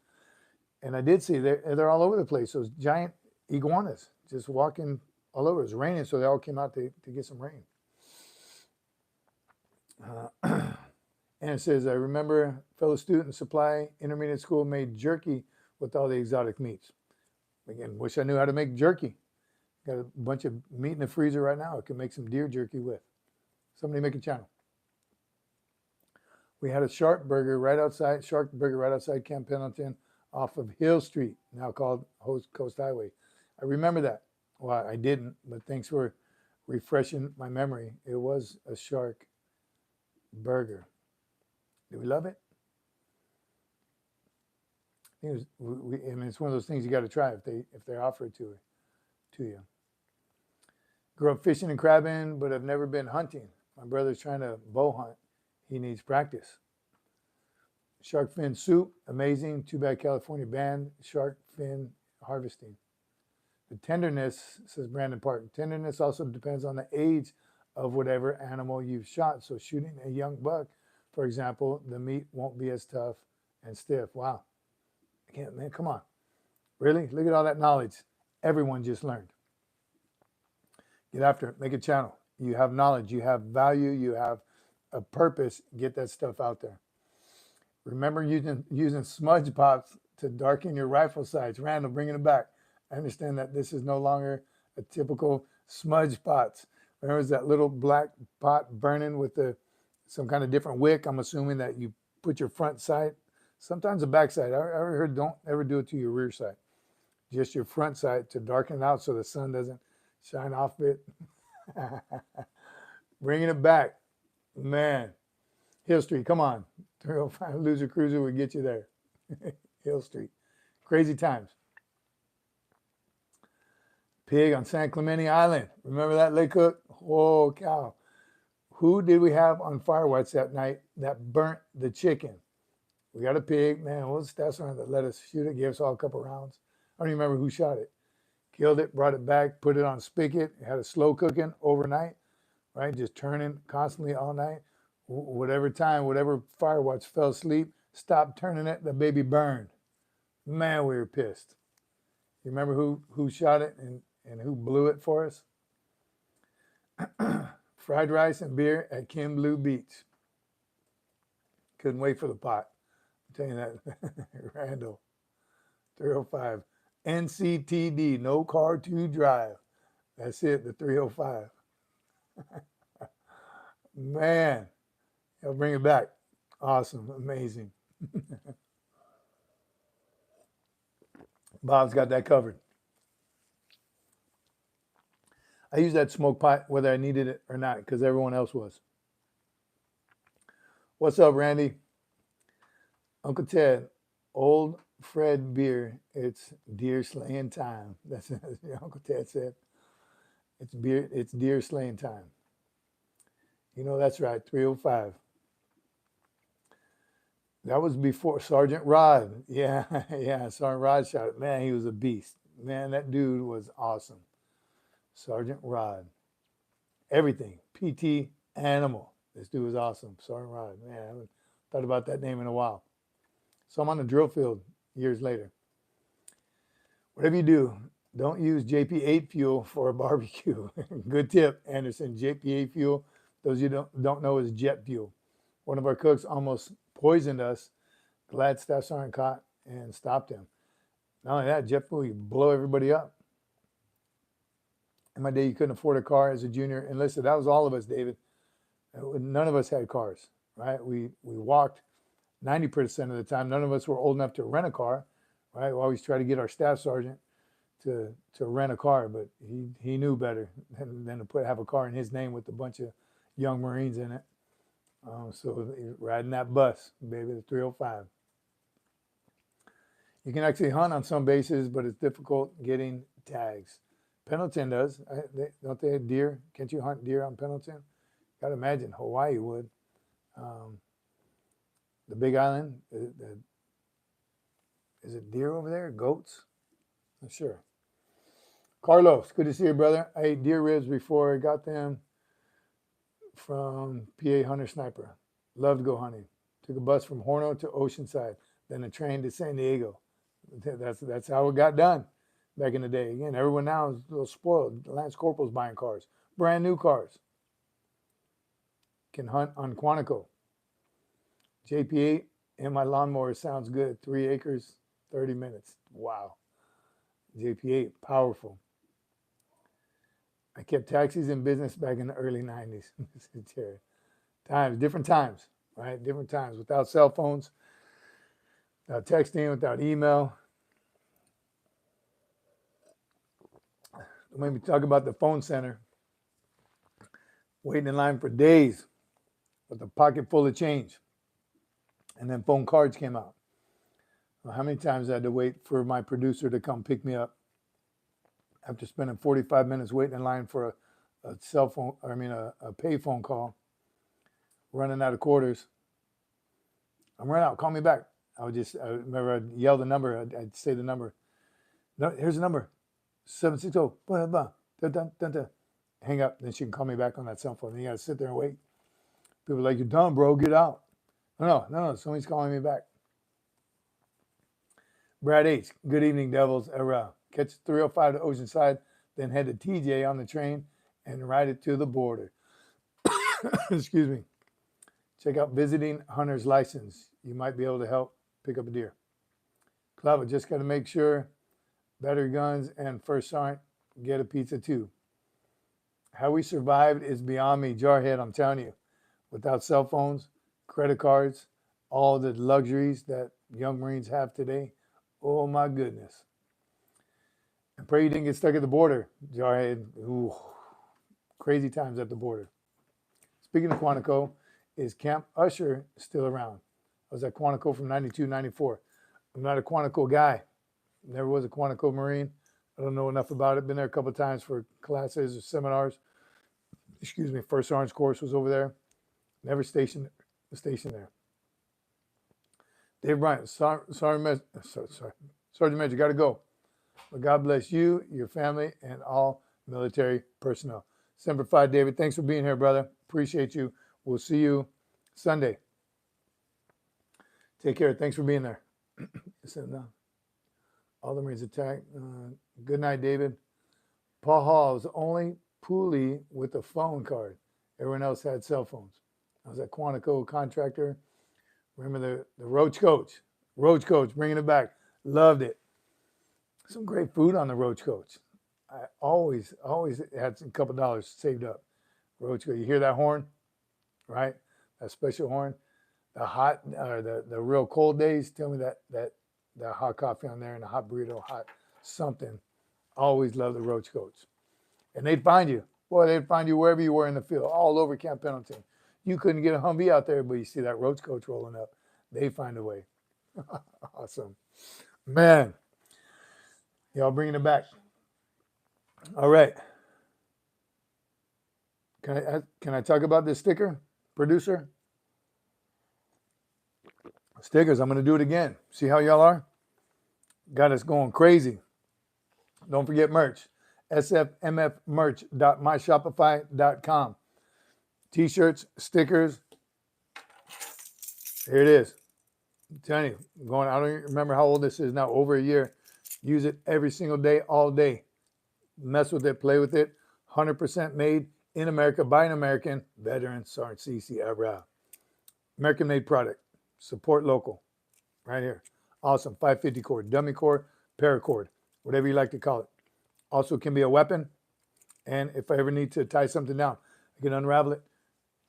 and I did see they're all over the place. Those giant iguanas just walking all over. It was raining, so they all came out to get some rain. And it says, I remember fellow student in supply intermediate school made jerky with all the exotic meats. Again, wish I knew how to make jerky. Got a bunch of meat in the freezer right now. I could make some deer jerky with. Somebody make a channel. We had a shark burger right outside Camp Pendleton off of Hill Street, now called Coast Highway. I remember that. Well, I didn't, but thanks for refreshing my memory. It was a shark burger. Do we love it? I mean, it's one of those things you got to try if they offer it to you. Grew up fishing and crabbing, but I've never been hunting. My brother's trying to bow hunt. He needs practice. Shark fin soup, amazing. Too bad California banned shark fin harvesting. The tenderness, says Brandon Parton, tenderness also depends on the age of whatever animal you've shot. So shooting a young buck, for example, the meat won't be as tough and stiff. Wow. Man, come on. Really? Look at all that knowledge everyone just learned. Get after it. Make a channel. You have knowledge. You have value. You have a purpose. Get that stuff out there. Remember using smudge pops to darken your rifle sights. Randall, bringing it back. I understand that this is no longer a typical smudge pots. Remember that little black pot burning with some kind of different wick? I'm assuming that you put your front sight, sometimes the back side. I heard don't ever do it to your rear side. Just your front sight to darken it out so the sun doesn't shine off it. Bringing it back. Man. Hill Street, come on. 305 Loser Cruiser would get you there. Hill Street. Crazy times. Pig on San Clemente Island. Remember that, Lake Cook? Oh, cow. Who did we have on Firewatch that night that burnt the chicken? We got a pig. Man, what was the stats around that let us shoot it? Gave us all a couple rounds. I don't even remember who shot it. Killed it, brought it back, put it on a spigot. It had a slow cooking overnight, right? Just turning constantly all night. Whatever time, whatever Firewatch fell asleep, stopped turning it, the baby burned. Man, we were pissed. You remember who shot it and who blew it for us? Fried rice and beer at Kim Blue Beach. Couldn't wait for the pot. I'm telling you that. Randall, 305. NCTD, no car to drive. That's it, the 305. Man, I'll bring it back. Awesome, amazing. Bob's got that covered. I used that smoke pot whether I needed it or not because everyone else was. What's up, Randy? Uncle Ted, old Fred beer. It's deer slaying time. That's what Uncle Ted said. It's deer slaying time. You know, that's right, 305. That was before Sergeant Rod. Yeah, yeah, Sergeant Rod shot it. Man, he was a beast. Man, that dude was awesome. Sergeant Rod. Everything. PT Animal. This dude was awesome. Sergeant Rod. Man, I haven't thought about that name in a while. So I'm on the drill field years later. Whatever you do, don't use JP8 fuel for a barbecue. Good tip, Anderson. JP8 fuel, those you don't know, is jet fuel. One of our cooks almost poisoned us. Glad Staff Sergeant caught and stopped him. Not only that, jet fuel, you blow everybody up. In my day, you couldn't afford a car as a junior enlisted. That was all of us, David. None of us had cars, right? We walked 90% of the time. None of us were old enough to rent a car, right? We always try to get our staff sergeant to rent a car, but he knew better than to have a car in his name with a bunch of young Marines in it. So riding that bus, baby, the 305. You can actually hunt on some bases, but it's difficult getting tags. Pendleton does. Don't they have deer? Can't you hunt deer on Pendleton? Got to imagine Hawaii would. The Big Island, is it deer over there? Goats? Not sure. Carlos, good to see you, brother. I ate deer ribs before I got them from PA Hunter Sniper. Love to go hunting. Took a bus from Horno to Oceanside, then a train to San Diego. That's how it got done back in the day. Again, everyone now is a little spoiled. Lance Corporal's buying cars, brand new cars. Can hunt on Quantico. JP8 and my lawnmower sounds good. 3 acres, 30 minutes. Wow. JP8, powerful. I kept taxis in business back in the early 90s. Different times, right? Different times. Without cell phones, without texting, without email. Don't make me talk about the phone center. Waiting in line for days with a pocket full of change. And then phone cards came out. Well, how many times I had to wait for my producer to come pick me up after spending 45 minutes waiting in line for a cell phone, a pay phone call, running out of quarters. I'm running out, call me back. I remember I'd yell the number, I'd say the number. No, here's the number, 760, blah, blah, dun, dun, dun, dun. Hang up, then she can call me back on that cell phone. Then you got to sit there and wait. People are like, you're done, bro, get out. No, somebody's calling me back. Brad H, good evening, Devils. Catch 305 to Oceanside, then head to TJ on the train and ride it to the border. Excuse me. Check out Visiting Hunter's License. You might be able to help pick up a deer. Clava, just got to make sure battery guns and first sergeant get a pizza too. How we survived is beyond me, Jarhead, I'm telling you. Without cell phones, credit cards, all the luxuries that young Marines have today. Oh my goodness. And pray you didn't get stuck at the border, Jarhead. Ooh, crazy times at the border. Speaking of Quantico, is Camp Usher still around? I was at Quantico from 92, 94. I'm not a Quantico guy. Never was a Quantico Marine. I don't know enough about it. Been there a couple of times for classes or seminars. Excuse me, First Sergeant's course was over there. Never stationed there. Dave Bryant, Sergeant Major, got to go. But God bless you, your family, and all military personnel. Semper Fi, David. Thanks for being here, brother. Appreciate you. We'll see you Sunday. Take care. Thanks for being there. All the Marines attacked. Good night, David. Paul Hall was the only Poolee with a phone card. Everyone else had cell phones. I was at Quantico contractor. Remember the Roach Coach. Roach Coach, bringing it back. Loved it. Some great food on the Roach Coach. I always had a couple dollars saved up. Roach Coach. You hear that horn? Right? That special horn. The hot, the real cold days, tell me that hot coffee on there and a hot burrito, hot something. Always love the Roach Coach. And they'd find you. Boy, they'd find you wherever you were in the field, all over Camp Pendleton. You couldn't get a Humvee out there, but you see that roach coach rolling up. They find a way. Awesome. Man, y'all bringing it back. All right. Can I talk about this sticker, producer? Stickers, I'm going to do it again. See how y'all are? Got us going crazy. Don't forget merch. SFMFmerch.myshopify.com. T-shirts, stickers. Here it is. I'm telling you, I don't even remember how old this is now, over a year. Use it every single day, all day. Mess with it, play with it. 100% made in America by an American veteran, Sergeant Cece URAH. American made product. Support local. Right here. Awesome. 550 cord, dummy cord, paracord, whatever you like to call it. Also can be a weapon. And if I ever need to tie something down, I can unravel it,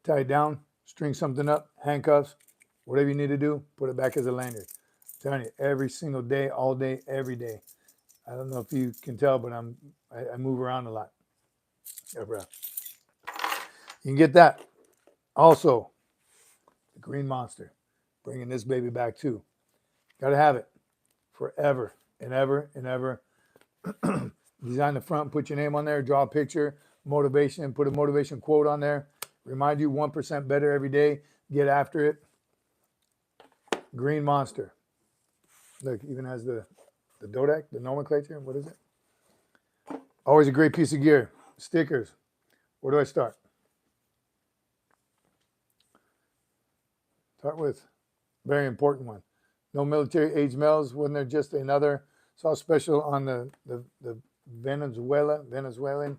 tie it down, string something up, handcuffs, whatever you need to do, put it back as a lanyard. I'm telling you, every single day, all day, every day. I don't know if you can tell, but I move around a lot. Yeah, bro. You can get that. Also, the Green Monster, bringing this baby back too. Got to have it forever and ever and ever. Design the front, put your name on there, draw a picture, motivation, put a motivation quote on there. Remind you 1% better every day. Get after it. Green Monster. Look, even has the Dodak, the nomenclature. What is it? Always a great piece of gear. Stickers. Where do I start? Start with very important one. No military age males. Wasn't there just another? Saw special on the Venezuelan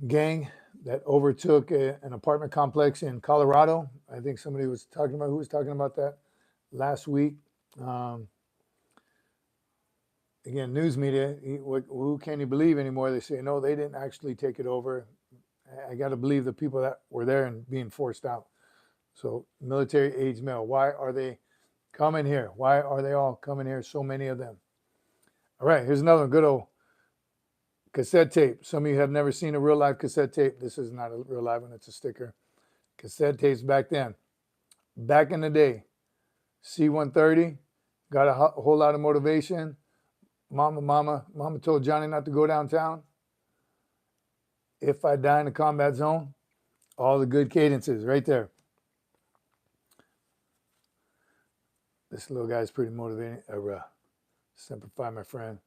gang that overtook an apartment complex in Colorado. I think somebody was talking about, who was talking about that last week. Again, news media, who can you believe anymore? They say, no, they didn't actually take it over. I got to believe the people that were there and being forced out. So military age male, why are they coming here? Why are they all coming here? So many of them. All right, here's another one, good old cassette tape. Some of you have never seen a real live cassette tape. This is not a real live one, it's a sticker. Cassette tapes back then. Back in the day, C-130, got a whole lot of motivation. Mama told Johnny not to go downtown. If I die in the combat zone, all the good cadences right there. This little guy's pretty motivating. Semper Fi, my friend.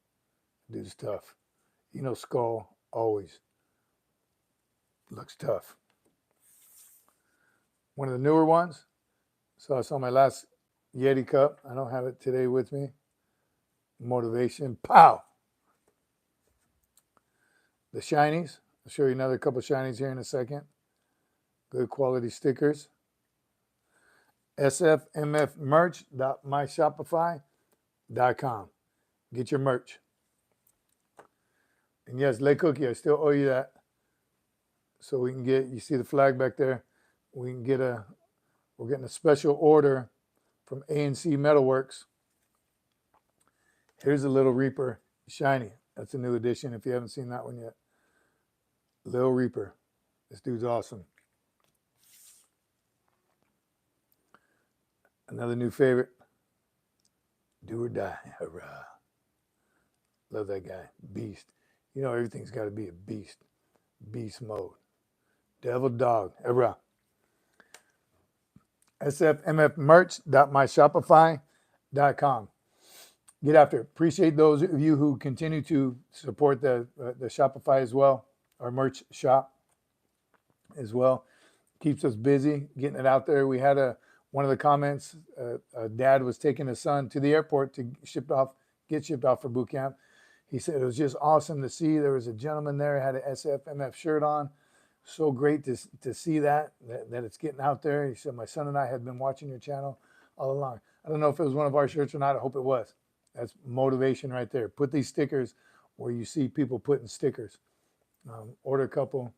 Dude's tough. You know, Skull always looks tough. One of the newer ones. So I saw my last Yeti cup. I don't have it today with me. Motivation. Pow! The shinies. I'll show you another couple shinies here in a second. Good quality stickers. SFMFmerch.myshopify.com. Get your merch. And yes, Lay Cookie, I still owe you that. So we can get, you see the flag back there. We can get we're getting a special order from A&C Metalworks. Here's a Little Reaper shiny. That's a new edition if you haven't seen that one yet. Little Reaper. This dude's awesome. Another new favorite. Do or Die. Hurrah. Love that guy. Beast. You know, everything's got to be a beast. Beast mode. Devil Dog. Hurrah. SFMFmerch.myshopify.com. Get after it. Appreciate those of you who continue to support the Shopify as well, our merch shop as well. Keeps us busy getting it out there. We had one of the comments, a dad was taking his son to the airport to get shipped off for boot camp. He said it was just awesome to see. There was a gentleman there who had an SFMF shirt on. So great to see that it's getting out there. He said, my son and I had been watching your channel all along. I don't know if it was one of our shirts or not. I hope it was. That's motivation right there. Put these stickers where you see people putting stickers. Order a couple,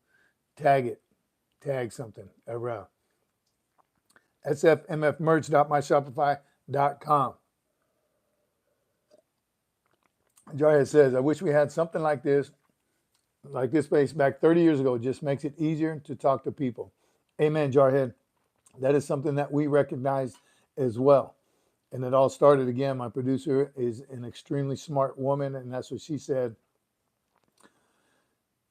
tag it, tag something around. SFMFmerch.myshopify.com. Jarhead says, I wish we had something like this like this place back 30 years ago just makes it easier to talk to people. Amen, Jarhead. That is something that we recognize as well. And it all started again. My producer is an extremely smart woman, and that's what she said.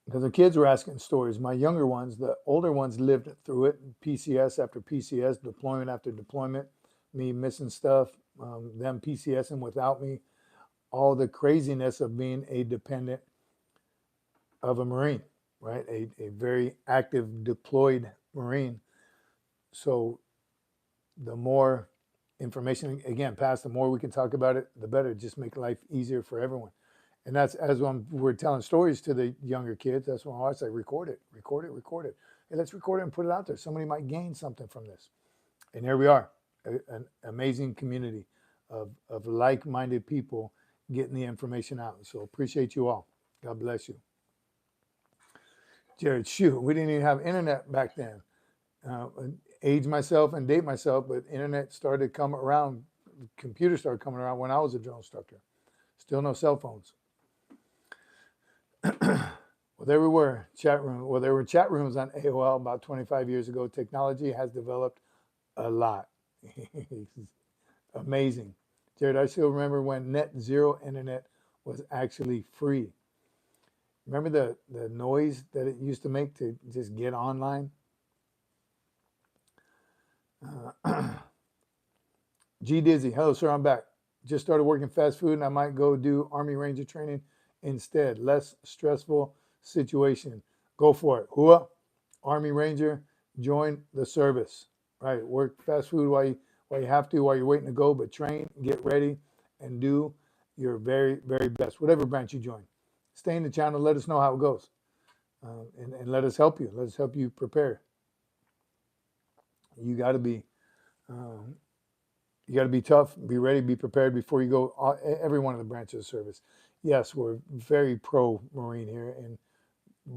Because the kids were asking stories. My younger ones, the older ones, lived through it. PCS after PCS, deployment after deployment, me missing stuff, them PCSing without me, all the craziness of being a dependent of a Marine, right? A very active deployed Marine. So the more information, again, passed, the more we can talk about it, the better. Just make life easier for everyone. And that's as when we're telling stories to the younger kids, that's when I say, record it, record it, record it. Hey, let's record it and put it out there. Somebody might gain something from this. And here we are, an amazing community of like-minded people getting the information out. So appreciate you all. God bless you. Jared, shoot, we didn't even have internet back then. Age myself and date myself, but internet started coming around, computers started coming around when I was a drill instructor. Still no cell phones. Well, there we were, chat room. Well, there were chat rooms on AOL about 25 years ago. Technology has developed a lot. Amazing. Jared, I still remember when net zero internet was actually free. Remember the noise that it used to make to just get online? G Dizzy, hello sir, I'm back. Just started working fast food and I might go do Army Ranger training instead. Less stressful situation. Go for it. Hua, Army Ranger, join the service. Right, work fast food while you have to, while you're waiting to go, but train, get ready, and do your very, very best, whatever branch you join. Stay in the channel, let us know how it goes, and let us help you. Let us help you prepare. You got to be tough, be ready, be prepared before you go every one of the branches of service. Yes, we're very pro Marine here, and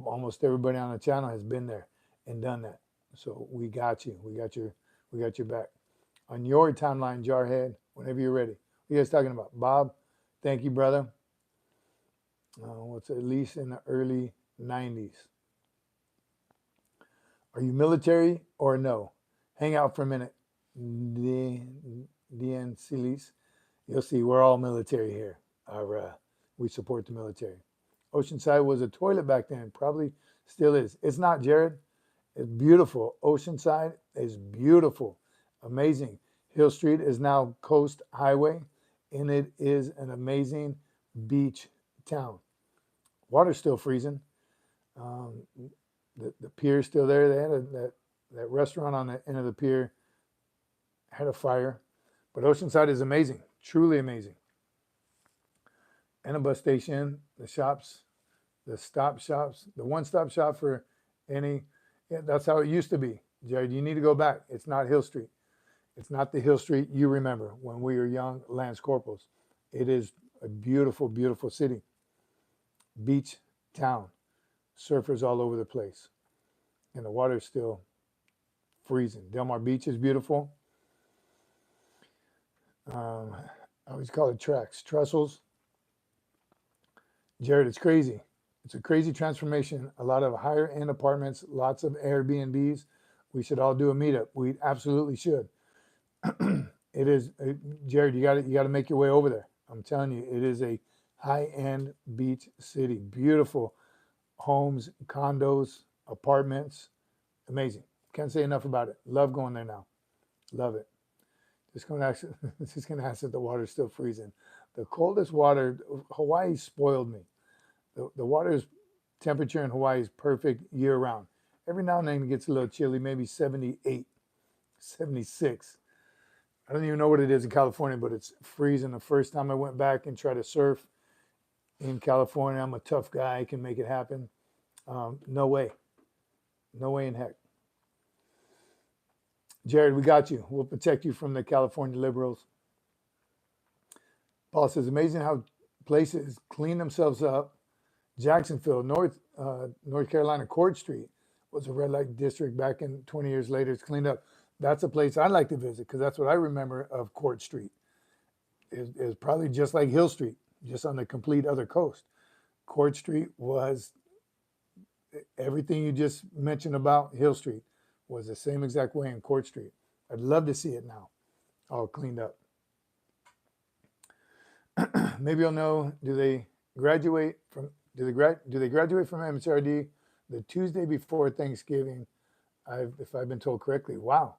almost everybody on the channel has been there and done that. So we got you. We got your back. On your timeline, Jarhead, whenever you're ready. What are you guys talking about? Bob, thank you, brother. What's at least in the early 90s. Are you military or no? Hang out for a minute. DN Silis. You'll see we're all military here. We support the military. Oceanside was a toilet back then. Probably still is. It's not, Jared. It's beautiful. Oceanside is beautiful. Amazing. Hill Street is now Coast Highway, and it is an amazing beach town. Water's still freezing. The pier's still there. They had that restaurant on the end of the pier had a fire. But Oceanside is amazing, truly amazing. And a bus station, the shops, the stop shops, the one-stop shop for any. Yeah, that's how it used to be. Jared, you need to go back. It's not Hill Street. It's not the Hill Street you remember when we were young Lance Corporals. It is a beautiful, beautiful city. Beach town. Surfers all over the place. And the water's still freezing. Del Mar Beach is beautiful. I always call it tracks. Trestles. Jared, it's crazy. It's a crazy transformation. A lot of higher end apartments, lots of Airbnbs. We should all do a meetup. We absolutely should. It is, Jared, you got to make your way over there. I'm telling you, it is a high-end beach city. Beautiful homes, condos, apartments. Amazing. Can't say enough about it. Love going there now. Love it. Just going to ask if the water's still freezing. The coldest water, Hawaii spoiled me. The water's temperature in Hawaii is perfect year-round. Every now and then it gets a little chilly, maybe 78, 76. I don't even know what it is in California, but it's freezing. The first time I went back and tried to surf in California, I'm a tough guy. I can make it happen. No way. No way in heck. Jared, we got you. We'll protect you from the California liberals. Paul says, amazing how places clean themselves up. Jacksonville, North Carolina, Court Street was a red light district back in 20 years later. It's cleaned up. That's a place I'd like to visit because that's what I remember of Court Street. Is probably just like Hill Street, just on the complete other coast. Court Street was everything you just mentioned about Hill Street was the same exact way in Court Street. I'd love to see it now, all cleaned up. Maybe you'll know, do they graduate from MCRD the Tuesday before Thanksgiving? If I've been told correctly. Wow.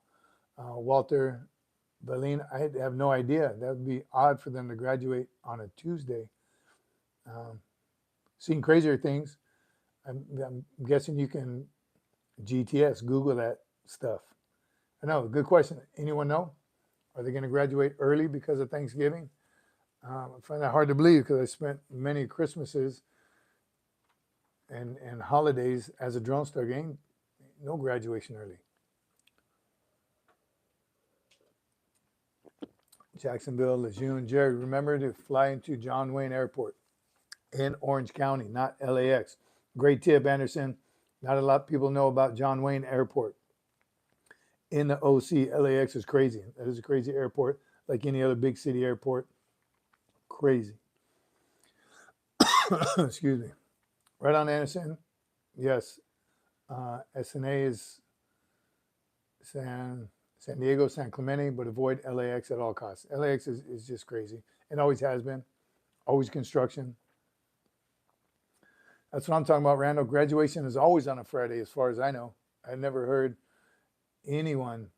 Walter Valine, I have no idea. That would be odd for them to graduate on a Tuesday. Seen crazier things. I'm guessing you can GTS, Google that stuff. I know, good question. Anyone know? Are they going to graduate early because of Thanksgiving? I find that hard to believe because I spent many Christmases and holidays as a Drone Star gang. No graduation early. Jacksonville, Lejeune, Jerry, remember to fly into John Wayne Airport in Orange County, not LAX. Great tip, Anderson. Not a lot of people know about John Wayne Airport. In the OC, LAX is crazy. That is a crazy airport, like any other big city airport. Crazy. Excuse me. Right on, Anderson. Yes. SNA is San Diego, San Clemente, but avoid LAX at all costs. LAX is just crazy. It always has been. Always construction. That's what I'm talking about, Randall. Graduation is always on a Friday, as far as I know. I've never heard anyone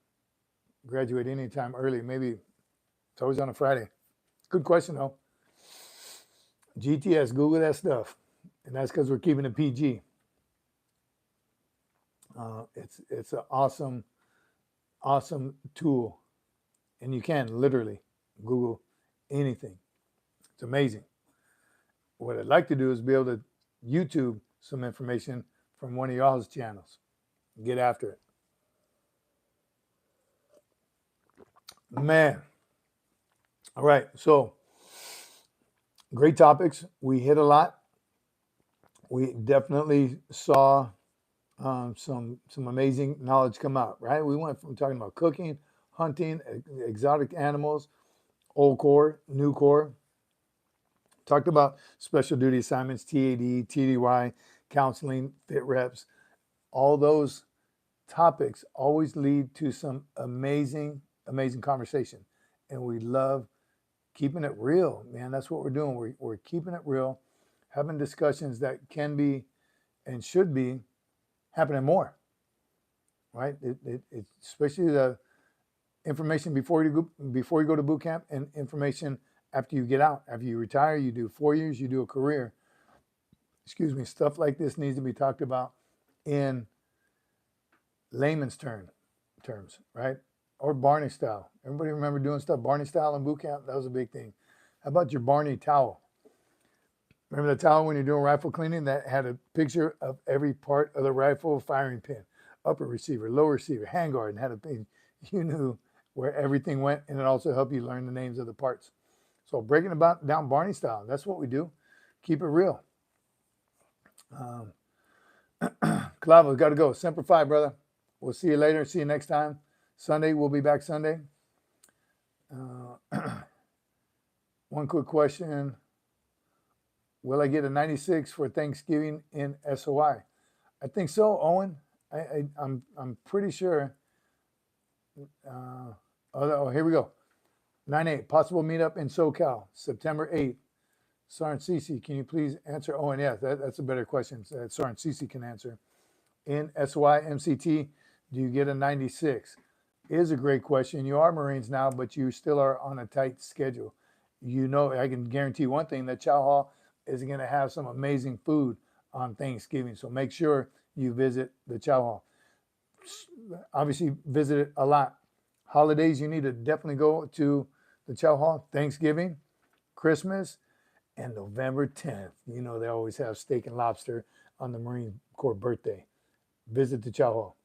graduate anytime early. Maybe it's always on a Friday. Good question, though. GTS, Google that stuff. And that's because we're keeping it PG. It's an awesome tool. And you can literally Google anything. It's amazing. What I'd like to do is be able to YouTube some information from one of y'all's channels. Get after it. Man. All right. So, great topics. We hit a lot. We definitely saw some amazing knowledge come out, right? We went from talking about cooking, hunting, exotic animals, old Corps, new Corps. Talked about special duty assignments, TAD, TDY, counseling, fit reps. All those topics always lead to some amazing conversation. And we love keeping it real, man. That's what we're doing. We're keeping it real, having discussions that can be and should be happening more, right? Especially the information before you go to boot camp and information after you get out. After you retire, you do 4 years, you do a career. Excuse me. Stuff like this needs to be talked about in layman's terms, right? Or Barney style. Everybody remember doing stuff Barney style in boot camp? That was a big thing. How about your Barney towel? Remember the towel when you're doing rifle cleaning that had a picture of every part of the rifle, firing pin, upper receiver, lower receiver, handguard, and had a pin. You knew where everything went, and it also helped you learn the names of the parts. So breaking down Barney style, that's what we do. Keep it real. Calavo's got to go. Semper Fi, brother. We'll see you later. See you next time. Sunday, we'll be back Sunday. One quick question. Will I get a 96 for Thanksgiving in SOI? I think so, Owen. I'm pretty sure. Here we go. 9/8, possible meetup in SoCal, September 8th. Sergeant Cece, can you please answer? Owen, yeah, that's a better question that Sergeant Cece can answer. In SOI MCT, do you get a 96? Is a great question. You are Marines now, but you still are on a tight schedule. You know, I can guarantee one thing, that Chow Hall is going to have some amazing food on Thanksgiving. So make sure you visit the Chow Hall. Obviously, visit it a lot. Holidays, you need to definitely go to the Chow Hall. Thanksgiving, Christmas, and November 10th. You know, they always have steak and lobster on the Marine Corps birthday. Visit the Chow Hall.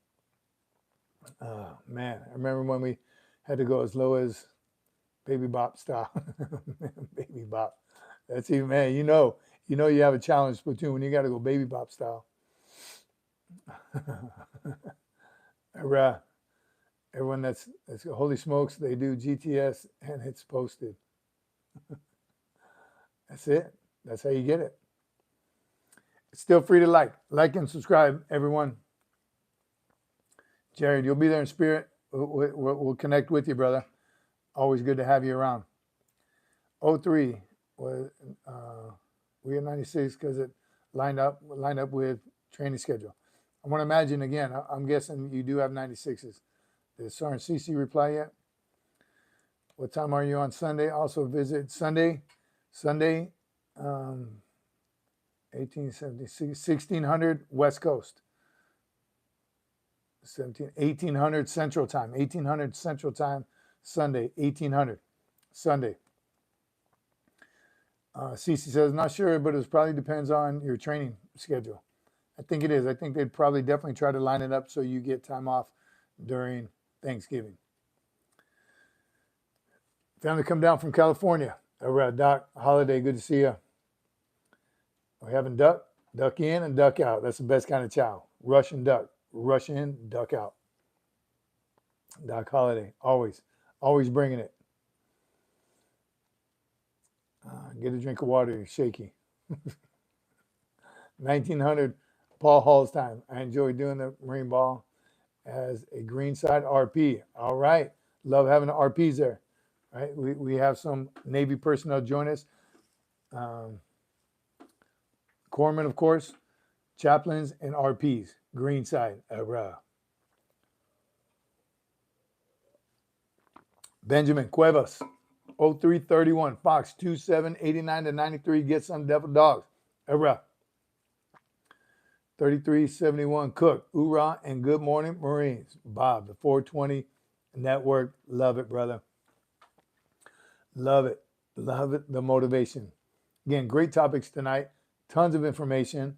Man, I remember when we had to go as low as Baby Bop style. Baby Bop. That's even, man, you know you have a challenge platoon when you got to go Baby Bop style. Everyone that's holy smokes, they do GTS and it's posted. That's it. That's how you get it. Still free to like and subscribe, everyone. Jared, you'll be there in spirit. We'll connect with you, brother. Always good to have you around. 03 was we had 96 because it lined up with training schedule. I want to imagine again. I'm guessing you do have 96s. Did Sergeant Cece reply yet? What time are you on Sunday? Also visit Sunday, 1600 West Coast. 1800 Central Time. 1800 Central Time, Sunday, 1800 Sunday. Cece says, not sure, but it probably depends on your training schedule. I think it is. I think they'd probably definitely try to line it up so you get time off during Thanksgiving. Family come down from California. We're at Doc Holiday. Good to see you. We're having duck in and duck out. That's the best kind of chow. Russian duck. Rush in, duck out. Doc Holiday. Always bringing it. Get a drink of water. You're shaky. 1900 Paul Hall's time. I enjoy doing the Marine Ball as a greenside RP. All right. Love having the RPs there. Right. We have some Navy personnel join us. Corpsmen, of course, chaplains, and RPs. Greenside. Benjamin Cuevas. 0331 Fox 2789 to 93. Get some devil dogs. 3371 Cook. URAH and Good Morning Marines. Bob, the 420 Network. Love it, brother. Love it. Love it. The motivation. Again, great topics tonight. Tons of information.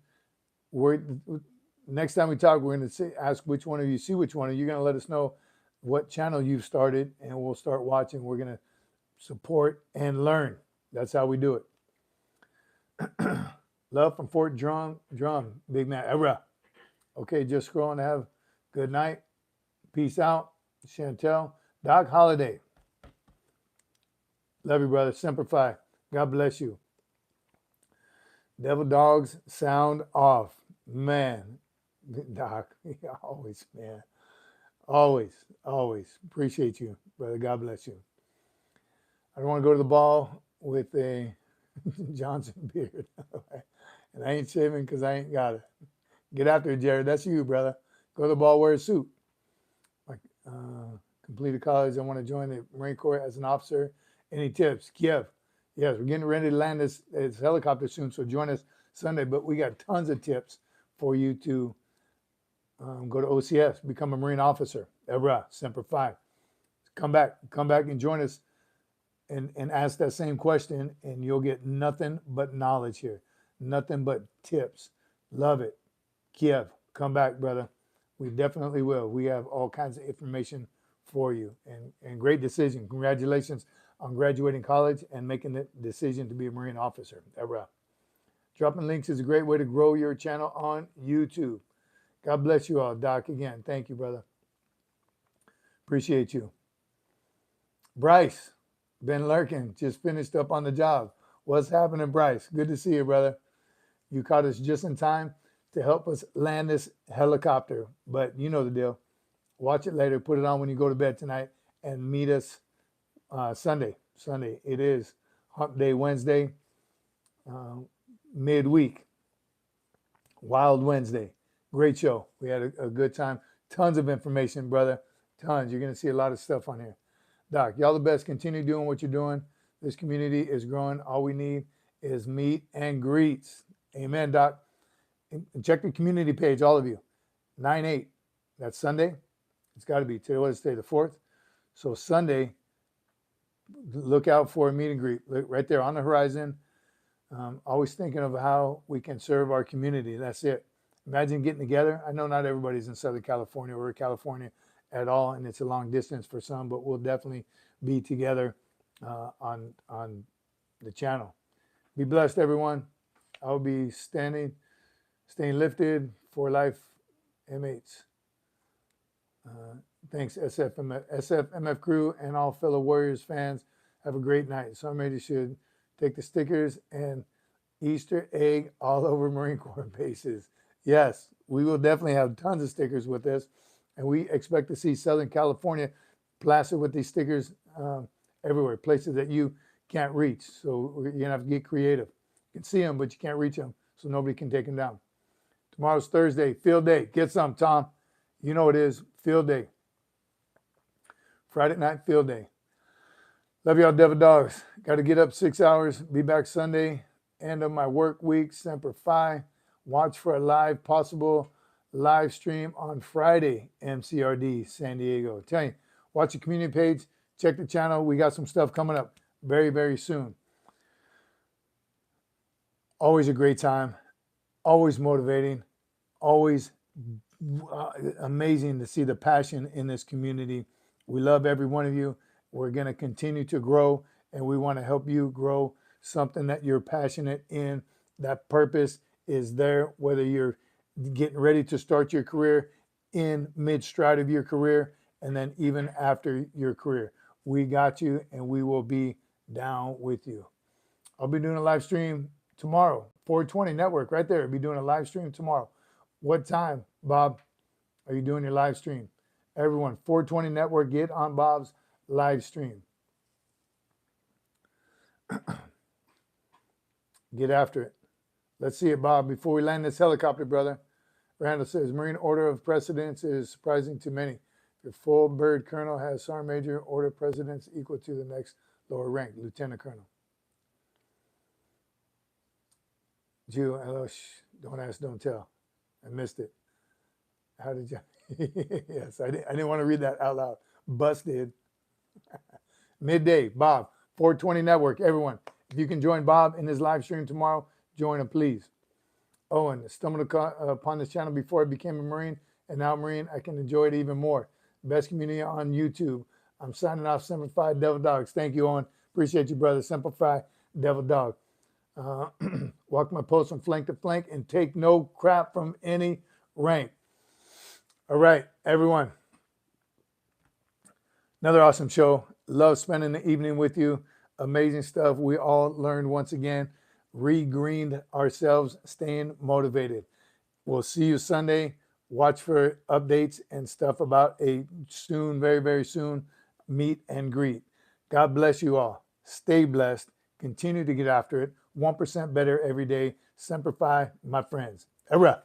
Next time we talk, we're going to ask which one of you see which one. You're going to let us know what channel you've started, and we'll start watching. We're going to support and learn. That's how we do it. Love from Fort Drum, big man. Okay, just scrolling. Have a good night. Peace out. Chantel. Doc Holiday. Love you, brother. Semper Fi. God bless you. Devil dogs sound off. Man. Doc. Always, man. Always. Appreciate you, brother. God bless you. I don't want to go to the ball with a Johnson beard. And I ain't shaving because I ain't got it. Get after it, Jared. That's you, brother. Go to the ball, wear a suit. Completed college. I want to join the Marine Corps as an officer. Any tips? Kiev. Yes, we're getting ready to land this helicopter soon, so join us Sunday. But we got tons of tips for you to go to OCS, become a Marine officer. Semper Fi. Come back and join us and ask that same question, and you'll get nothing but knowledge here. Nothing but tips. Love it. Kiev, come back, brother. We definitely will. We have all kinds of information for you. And great decision. Congratulations on graduating college and making the decision to be a Marine officer. Dropping links is a great way to grow your channel on YouTube. God bless you all. Doc, again, thank you, brother. Appreciate you. Bryce, been lurking, just finished up on the job. What's happening, Bryce? Good to see you, brother. You caught us just in time to help us land this helicopter. But you know the deal. Watch it later. Put it on when you go to bed tonight and meet us Sunday. It is Hump Day Wednesday, midweek. Wild Wednesday. Great show. We had a good time. Tons of information, brother. Tons. You're going to see a lot of stuff on here. Doc, y'all the best. Continue doing what you're doing. This community is growing. All we need is meet and greets. Amen, Doc. And check the community page, all of you. 9/8. That's Sunday. It's got to be. Today, what is today? The 4th. So Sunday, look out for a meet and greet. Look right there on the horizon. Always thinking of how we can serve our community. That's it. Imagine getting together. I know not everybody's in Southern California or California at all, and it's a long distance for some, but we'll definitely be together on the channel. Be blessed, everyone. I'll be staying lifted for life, M8s. Thanks, SFMF crew and all fellow Warriors fans. Have a great night. Somebody should take the stickers and Easter egg all over Marine Corps bases. Yes, we will definitely have tons of stickers with this, and we expect to see Southern California plastered with these stickers everywhere, places that you can't reach. So you're going to have to get creative. You can see them, but you can't reach them, so nobody can take them down. Tomorrow's Thursday, field day. Get some, Tom. You know it is, field day. Friday night, field day. Love y'all, Devil Dogs. Got to get up 6 hours, be back Sunday. End of my work week, Semper Fi. Watch for a live, possible live stream on Friday, MCRD, San Diego. Tell you, watch the community page, check the channel. We got some stuff coming up very, very soon. Always a great time, always motivating, always amazing to see the passion in this community. We love every one of you. We're going to continue to grow, and we want to help you grow something that you're passionate in. That purpose is there, whether you're getting ready to start your career, in mid-stride of your career, and then even after your career. We got you, and we will be down with you. I'll be doing a live stream tomorrow, 420 Network right there. I'll be doing a live stream tomorrow. What time, Bob, are you doing your live stream? Everyone, 420 Network, get on Bob's live stream. Get after it. Let's see it, Bob. Before we land this helicopter, brother. Randall says, Marine order of precedence is surprising to many. Your full bird colonel has sergeant major order of precedence equal to the next lower rank, lieutenant colonel. Jew, hello, don't ask, don't tell. I missed it. How did you? Yes, I didn't want to read that out loud. Busted. Midday, Bob, 420 Network, everyone. If you can join Bob in his live stream tomorrow, join him, please. Owen, stumbled upon this channel before I became a Marine, and now Marine, I can enjoy it even more. Best community on YouTube. I'm signing off, Semper Fi, Devil Dogs. Thank you, Owen. Appreciate you, brother. Semper Fi, Devil Dog. Walk my post from flank to flank and take no crap from any rank. All right, everyone. Another awesome show. Love spending the evening with you. Amazing stuff. We all learned once again, re-greened ourselves, staying motivated. We'll see you Sunday. Watch for updates and stuff about a soon, very, very soon, meet and greet. God bless you all. Stay blessed. Continue to get after it. 1% better every day. Semper Fi, my friends. Hurrah.